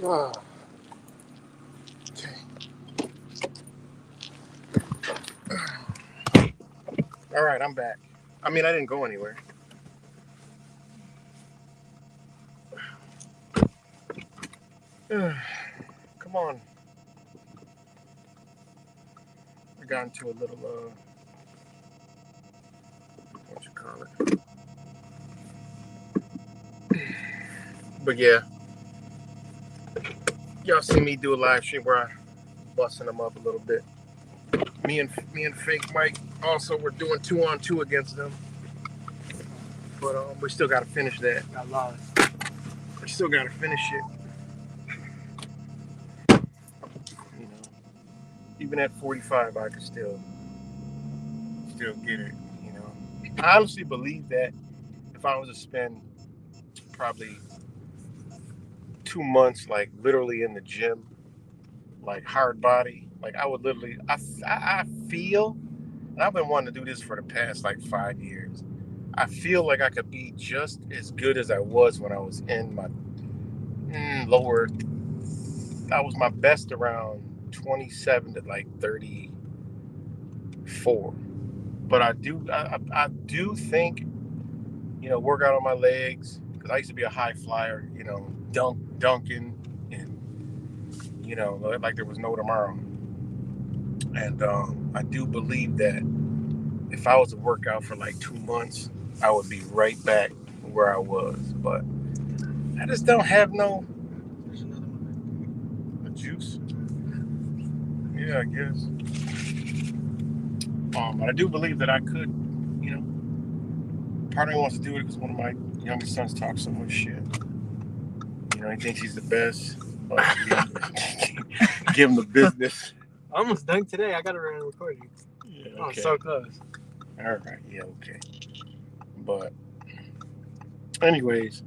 [SPEAKER 3] Ah. Okay. All right, I'm back. I mean, I didn't go anywhere. Come on. I got into a little, what you call it? But yeah, y'all see me do a live stream where I busting them up a little bit. Me and Fake Mike also were doing 2-on-2 against them, but we still got to finish that.
[SPEAKER 4] Got lost.
[SPEAKER 3] We still got to finish it. You know, even at 45, I could still get it. You know, I honestly believe that if I was to spend probably 2 months, like literally in the gym, like hard body, like I would literally, I feel, and I've been wanting to do this for the past like 5 years. I feel like I could be just as good as I was when I was in my lower. I was my best around 27 to like 34. But I do think, you know, work out on my legs, because I used to be a high flyer, you know, dunking, and, you know, like there was no tomorrow. And I do believe that if I was to work out for like 2 months, I would be right back where I was. But I just don't have no.
[SPEAKER 4] There's another one.
[SPEAKER 3] A juice. Yeah, I guess. But I do believe that I could, you know. Part of me wants to do it because one of my youngest sons talks so much shit. You know, he thinks he's the best. But give him the business.
[SPEAKER 4] I almost dunked today. I got to run a recording.
[SPEAKER 3] Yeah,
[SPEAKER 4] Oh,
[SPEAKER 3] okay.
[SPEAKER 4] so close.
[SPEAKER 3] All right, yeah, okay. But anyways,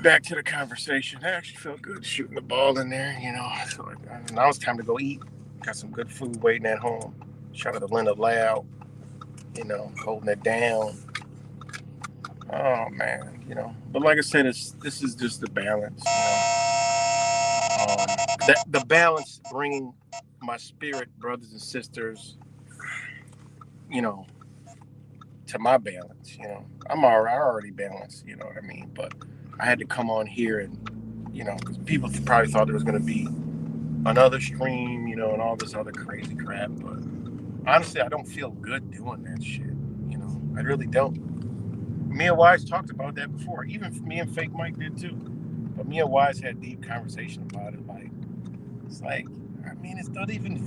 [SPEAKER 3] back to the conversation. I actually felt good shooting the ball in there, you know. So now it's time to go eat. Got some good food waiting at home. Shout out to Linda Loud, you know, holding it down. Oh man, you know. But like I said, this is just the balance, you know. The balance, bringing my spirit brothers and sisters, you know, to my balance. You know, I already balanced. You know what I mean? But I had to come on here and, you know, because people probably thought there was going to be another stream, you know, and all this other crazy crap. But honestly, I don't feel good doing that shit. You know, I really don't. Me and Wise talked about that before. Even me and Fake Mike did too. But me and Wise had deep conversation about it. Like, it's like, I mean, it's not even,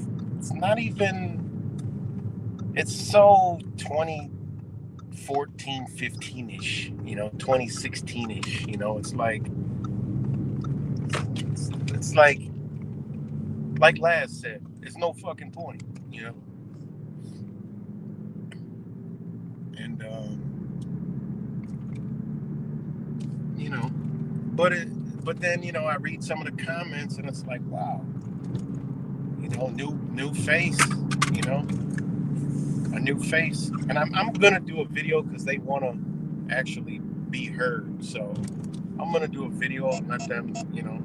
[SPEAKER 3] it's so 2014, 15-ish, you know, 2016-ish, you know, it's like Laz said, there's no fucking point, you know. And, you know, but then, you know, I read some of the comments and it's like, wow, you know, new face, you know, a new face. And I'm gonna do a video because they want to actually be heard. So I'm gonna do a video and let them, you know,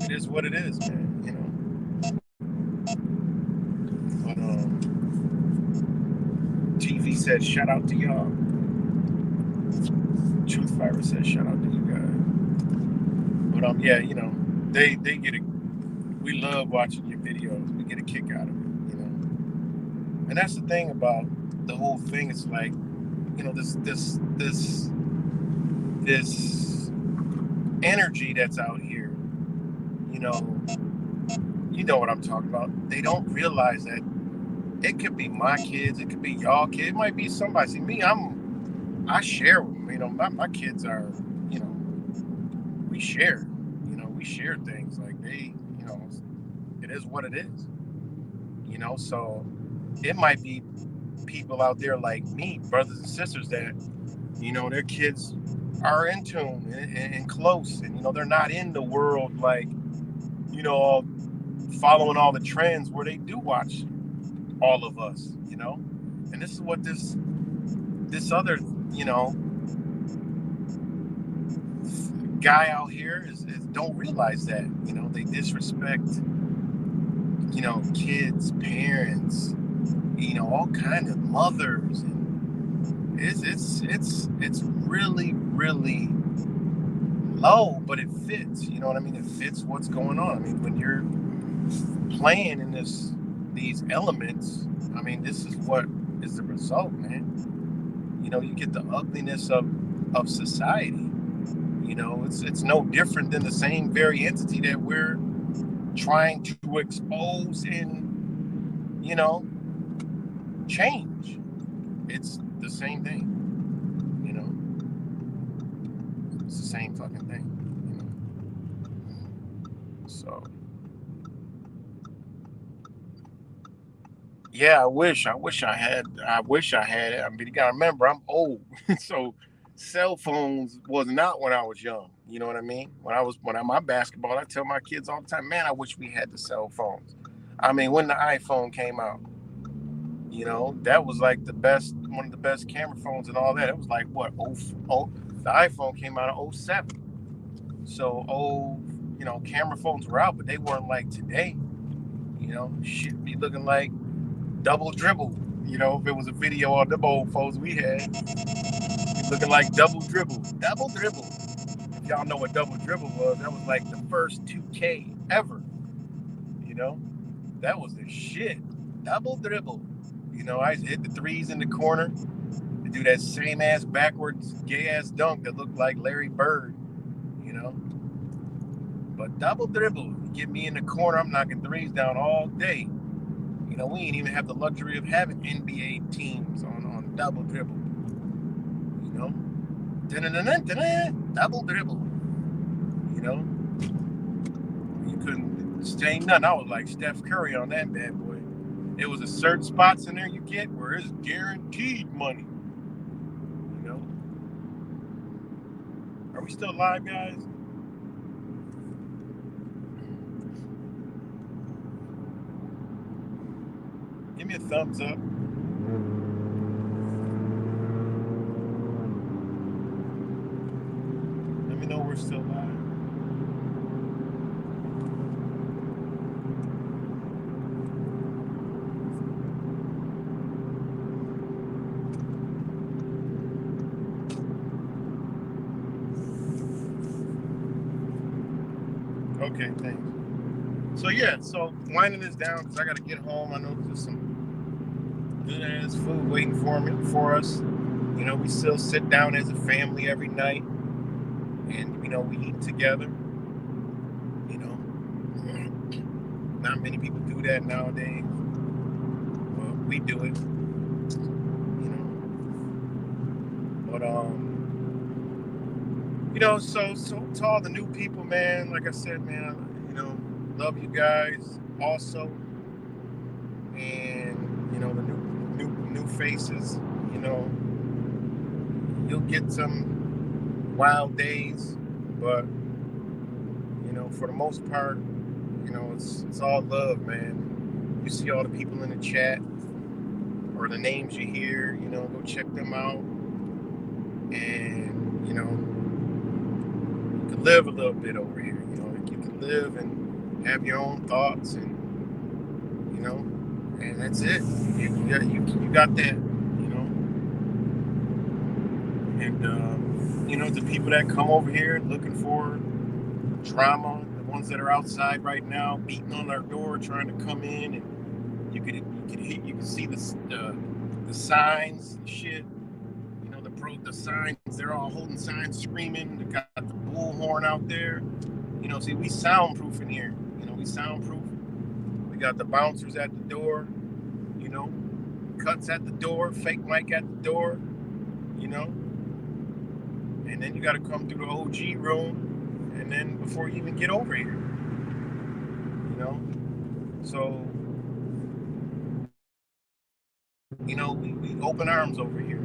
[SPEAKER 3] it is what it is, man, you know. But TV said shout out to y'all. Truth Fiber said shout out to you guys. But yeah, you know, they get it. We love watching your videos. We get a kick out of it, you know. And that's the thing about the whole thing. It's like, you know, this energy that's out here, you know what I'm talking about. They don't realize that it could be my kids, it could be y'all kids, it might be somebody. See me, I share with them, you know, my kids are, you know, we share things like they, you know, it is what it is, you know. So it might be people out there like me, brothers and sisters, that, you know, their kids are in tune and close, and, you know, they're not in the world like, you know, following all the trends where they do watch all of us, you know. And this is what this other, you know, guy out here is don't realize that, you know, they disrespect, you know, kids, parents, all kind of mothers, and it's really, really low, but it fits. You know what I mean? It fits what's going on. I mean, when you're playing in these elements, I mean, this is what is the result, man. You get the ugliness of society. It's no different than the same very entity that we're trying to expose and change. It's the same thing. It's the same fucking thing. So yeah, I wish I had it. I mean, you gotta remember, I'm old. So cell phones was not when I was young. You know what I mean? When I'm my basketball, I tell my kids all the time, man, I wish we had the cell phones. I mean, when the iPhone came out, that was like one of the best camera phones and all that. It was like what, the iPhone came out in 07. So camera phones were out, but they weren't like today. Shit be looking like double dribble. If it was a video on the old phones we had, looking like double dribble. Double dribble. If y'all know what double dribble was, that was like the first 2K ever. That was the shit. Double dribble. I used to hit the threes in the corner and do that same ass backwards gay ass dunk that looked like Larry Bird. But double dribble, you get me in the corner, I'm knocking threes down all day. We ain't even have the luxury of having NBA teams on double dribble. Double dribble. You couldn't stay nothing. I was like Steph Curry on that bad boy. There was a certain spots in there you get where it's guaranteed money. Are we still live, guys? Give me a thumbs up. Let me know we're still live. Okay, thanks. So winding this down because I got to get home. I know there's some good ass food waiting for us. We still sit down as a family every night, and we eat together. Not many people do that nowadays. Well, we do it. But so to all the new people, man, like I said, man, love you guys also, and the new faces. You'll get some wild days, but for the most part, it's all love, man. You see all the people in the chat or the names you hear, go check them out, and you can live a little bit over here. You can live and have your own thoughts, and and that's it. You got that, and the people that come over here looking for drama, the ones that are outside right now beating on our door trying to come in, and you can see the signs and shit. The signs, they're all holding signs, screaming. They got the bullhorn out there. See, we soundproof in here. We soundproof. We got the bouncers at the door. Cuts at the door, fake mic at the door. And then you got to come through the OG room, and then before you even get over here. So we open arms over here.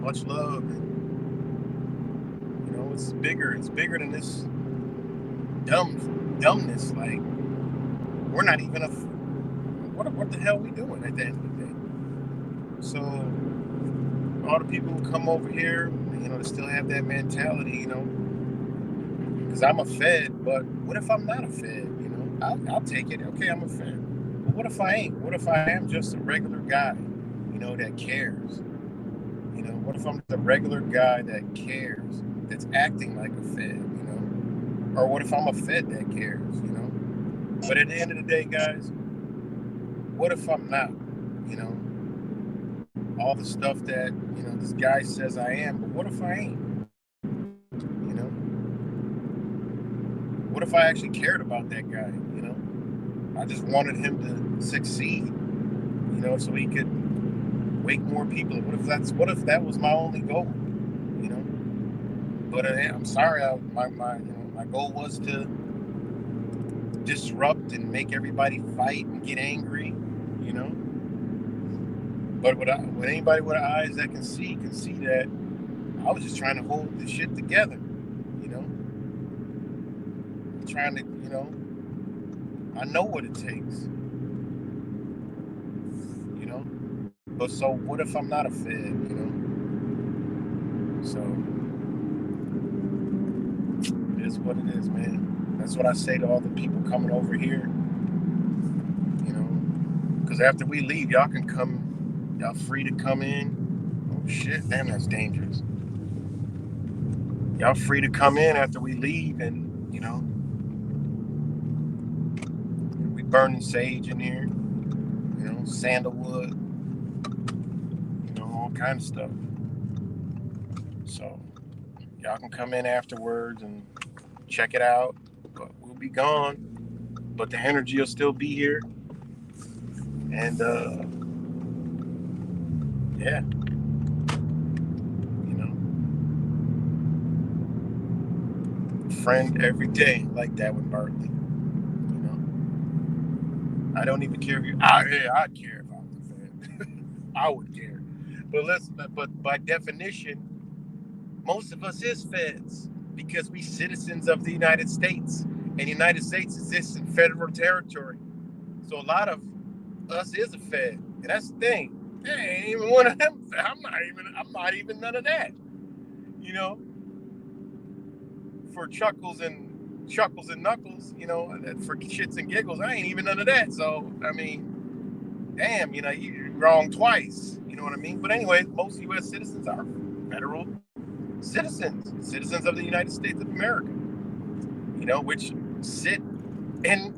[SPEAKER 3] Much love, and it's bigger than this dumbness. Like, we're not even what the hell are we doing at the end of the day? So all the people who come over here, they still have that mentality, because I'm a Fed, but what if I'm not a Fed? I'll take it. Okay, I'm a Fed.
[SPEAKER 2] But what if I ain't? What if I am just a regular guy, that cares? What if I'm the regular guy that cares, that's acting like a Fed, Or what if I'm a Fed that cares? But at the end of the day, guys, what if I'm not? All the stuff that, this guy says I am, but what if I ain't? What if I actually cared about that guy? I just wanted him to succeed, so he could wake more people. What if that was my only goal? But I'm sorry, my goal was to disrupt and make everybody fight and get angry, But with anybody with eyes that can see that I was just trying to hold this shit together, trying to, I know what it takes, But so what if I'm not a Fed, So it is what it is, man. That's what I say to all the people coming over here, because after we leave, y'all can come, y'all free to come in. Oh shit, damn, that's dangerous. Y'all free to come in after we leave, and we burning sage in here, sandalwood, all kind of stuff. So y'all can come in afterwards and check it out, but we'll be gone. But the energy will still be here, and yeah, friend every day, like that with Bartley. I don't even care if you. I'd care if I was a Fed. I would care, but by definition, most of us is Feds because we citizens of the United States, and the United States exists in federal territory. So a lot of us is a Fed, and that's the thing. There ain't even one of them. I'm not even none of that. For chuckles and knuckles, for shits and giggles, I ain't even none of that. So I mean, damn, you're wrong twice. You know what I mean? But anyway, most U.S. citizens are federal citizens of the United States of America. Which sit in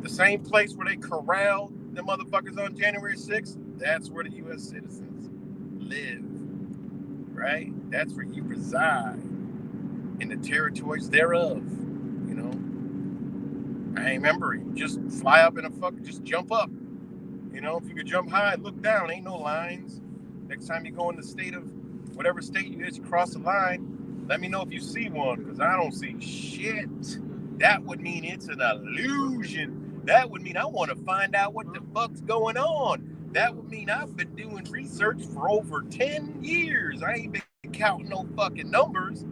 [SPEAKER 2] the same place where they corralled the motherfuckers on January 6th. That's where the U.S. citizens live, right? That's where you reside in the territories thereof. I ain't remember it. Just fly up just jump up. If you could jump high, look down, ain't no lines. Next time you go in the state of whatever state you is, you cross the line, let me know if you see one, because I don't see shit. That would mean it's an illusion. That would mean I want to find out what the fuck's going on. That would mean I've been doing research for over 10 years. I ain't been counting no fucking numbers,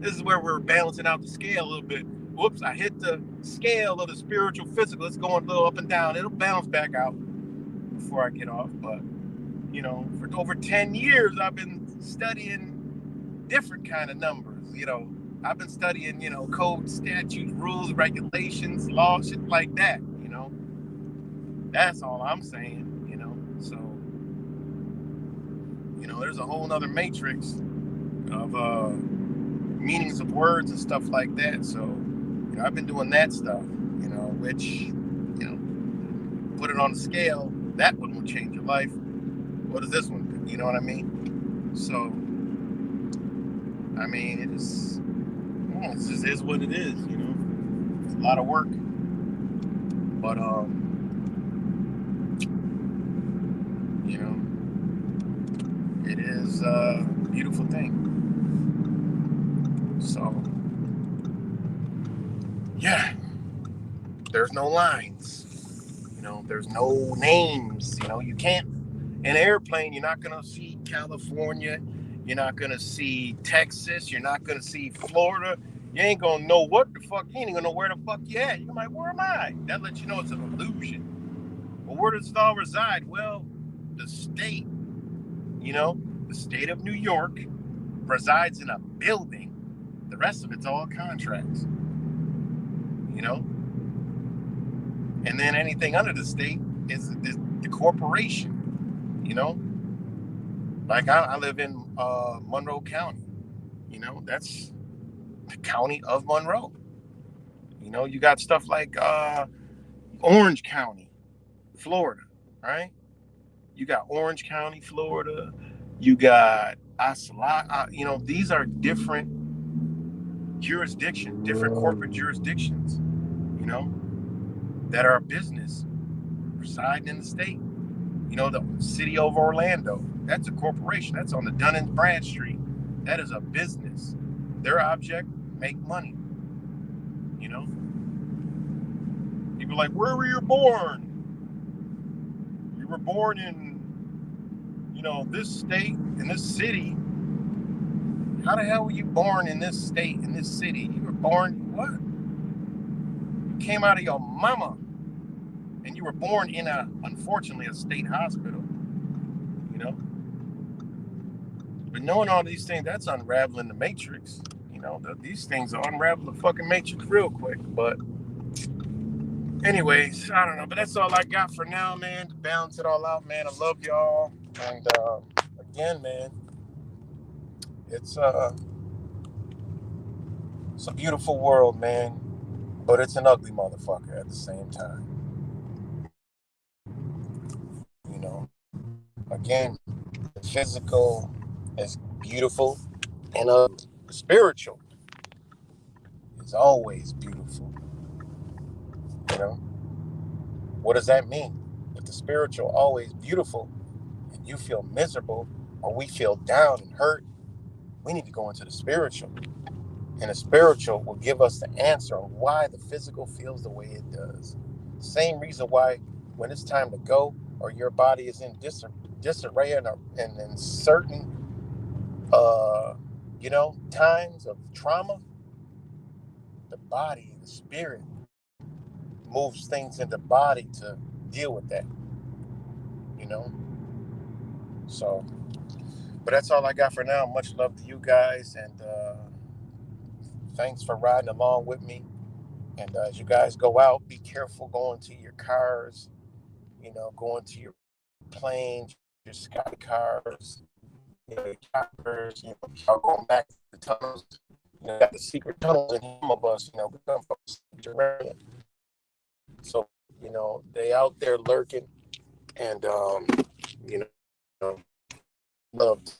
[SPEAKER 2] This is where we're balancing out the scale a little bit. Whoops, I hit the scale of the spiritual physical. It's going a little up and down. It'll bounce back out before I get off. But, for over 10 years, I've been studying different kind of numbers. I've been studying, code, statutes, rules, regulations, law, shit like that, That's all I'm saying, So, there's a whole nother matrix of meanings of words and stuff like that. So, I've been doing that stuff, which, put it on the scale, that one will change your life. What is this one? You know what I mean? So, I mean, it just is what it is, It's a lot of work. But, it is a beautiful thing. So, yeah, there's no lines, there's no names, you can't, in an airplane, you're not going to see California, you're not going to see Texas, you're not going to see Florida, you ain't going to know what the fuck, you ain't going to know where the fuck you at. You're like, where am I? That lets you know it's an illusion. Well, where does it all reside? Well, the state, the state of New York resides in a building. The rest of it's all contracts,
[SPEAKER 3] And then anything under the state is the corporation. You know, like I live in Monroe County. You know, that's the county of Monroe. You know, you got stuff like Orange County, Florida, right? You got Orange County, Florida. You got Asala. You know, these are different jurisdictions, different corporate jurisdictions, you know, that are a business residing in the state. You know, the city of Orlando, that's a corporation. That's on the Dun and Bradstreet. That is a business. Their object, make money. You know, people are like, where were you born? You were born in, you know, this state, in this city. How the hell were you born in this state, in this city? You were born, what? You came out of your mama, and you were born in unfortunately, a state hospital, you know? But knowing all these things, that's unraveling the matrix. You know, these things are unraveling the fucking matrix real quick. But anyways, I don't know. But that's all I got for now, man. To balance it all out, man. I love y'all. And again, man, it's a beautiful world, man. But it's an ugly motherfucker at the same time. You know, again, the physical is beautiful, and spiritual is always beautiful. You know, what does that mean? If the spiritual always beautiful and you feel miserable or we feel down and hurt, we need to go into the spiritual. And the spiritual will give us the answer on why the physical feels the way it does. Same reason why when it's time to go or your body is in disarray and in certain you know, times of trauma, the body, the spirit moves things in the body to deal with that, you know? So, but that's all I got for now. Much love to you guys, and thanks for riding along with me. And as you guys go out, be careful going to your cars, you know, going to your planes, your sky cars, you know, your choppers, you know, y'all going back to the tunnels. You know, got the secret tunnels in some of us, you know, we come from terrain. So, you know, they out there lurking, and you know, loved.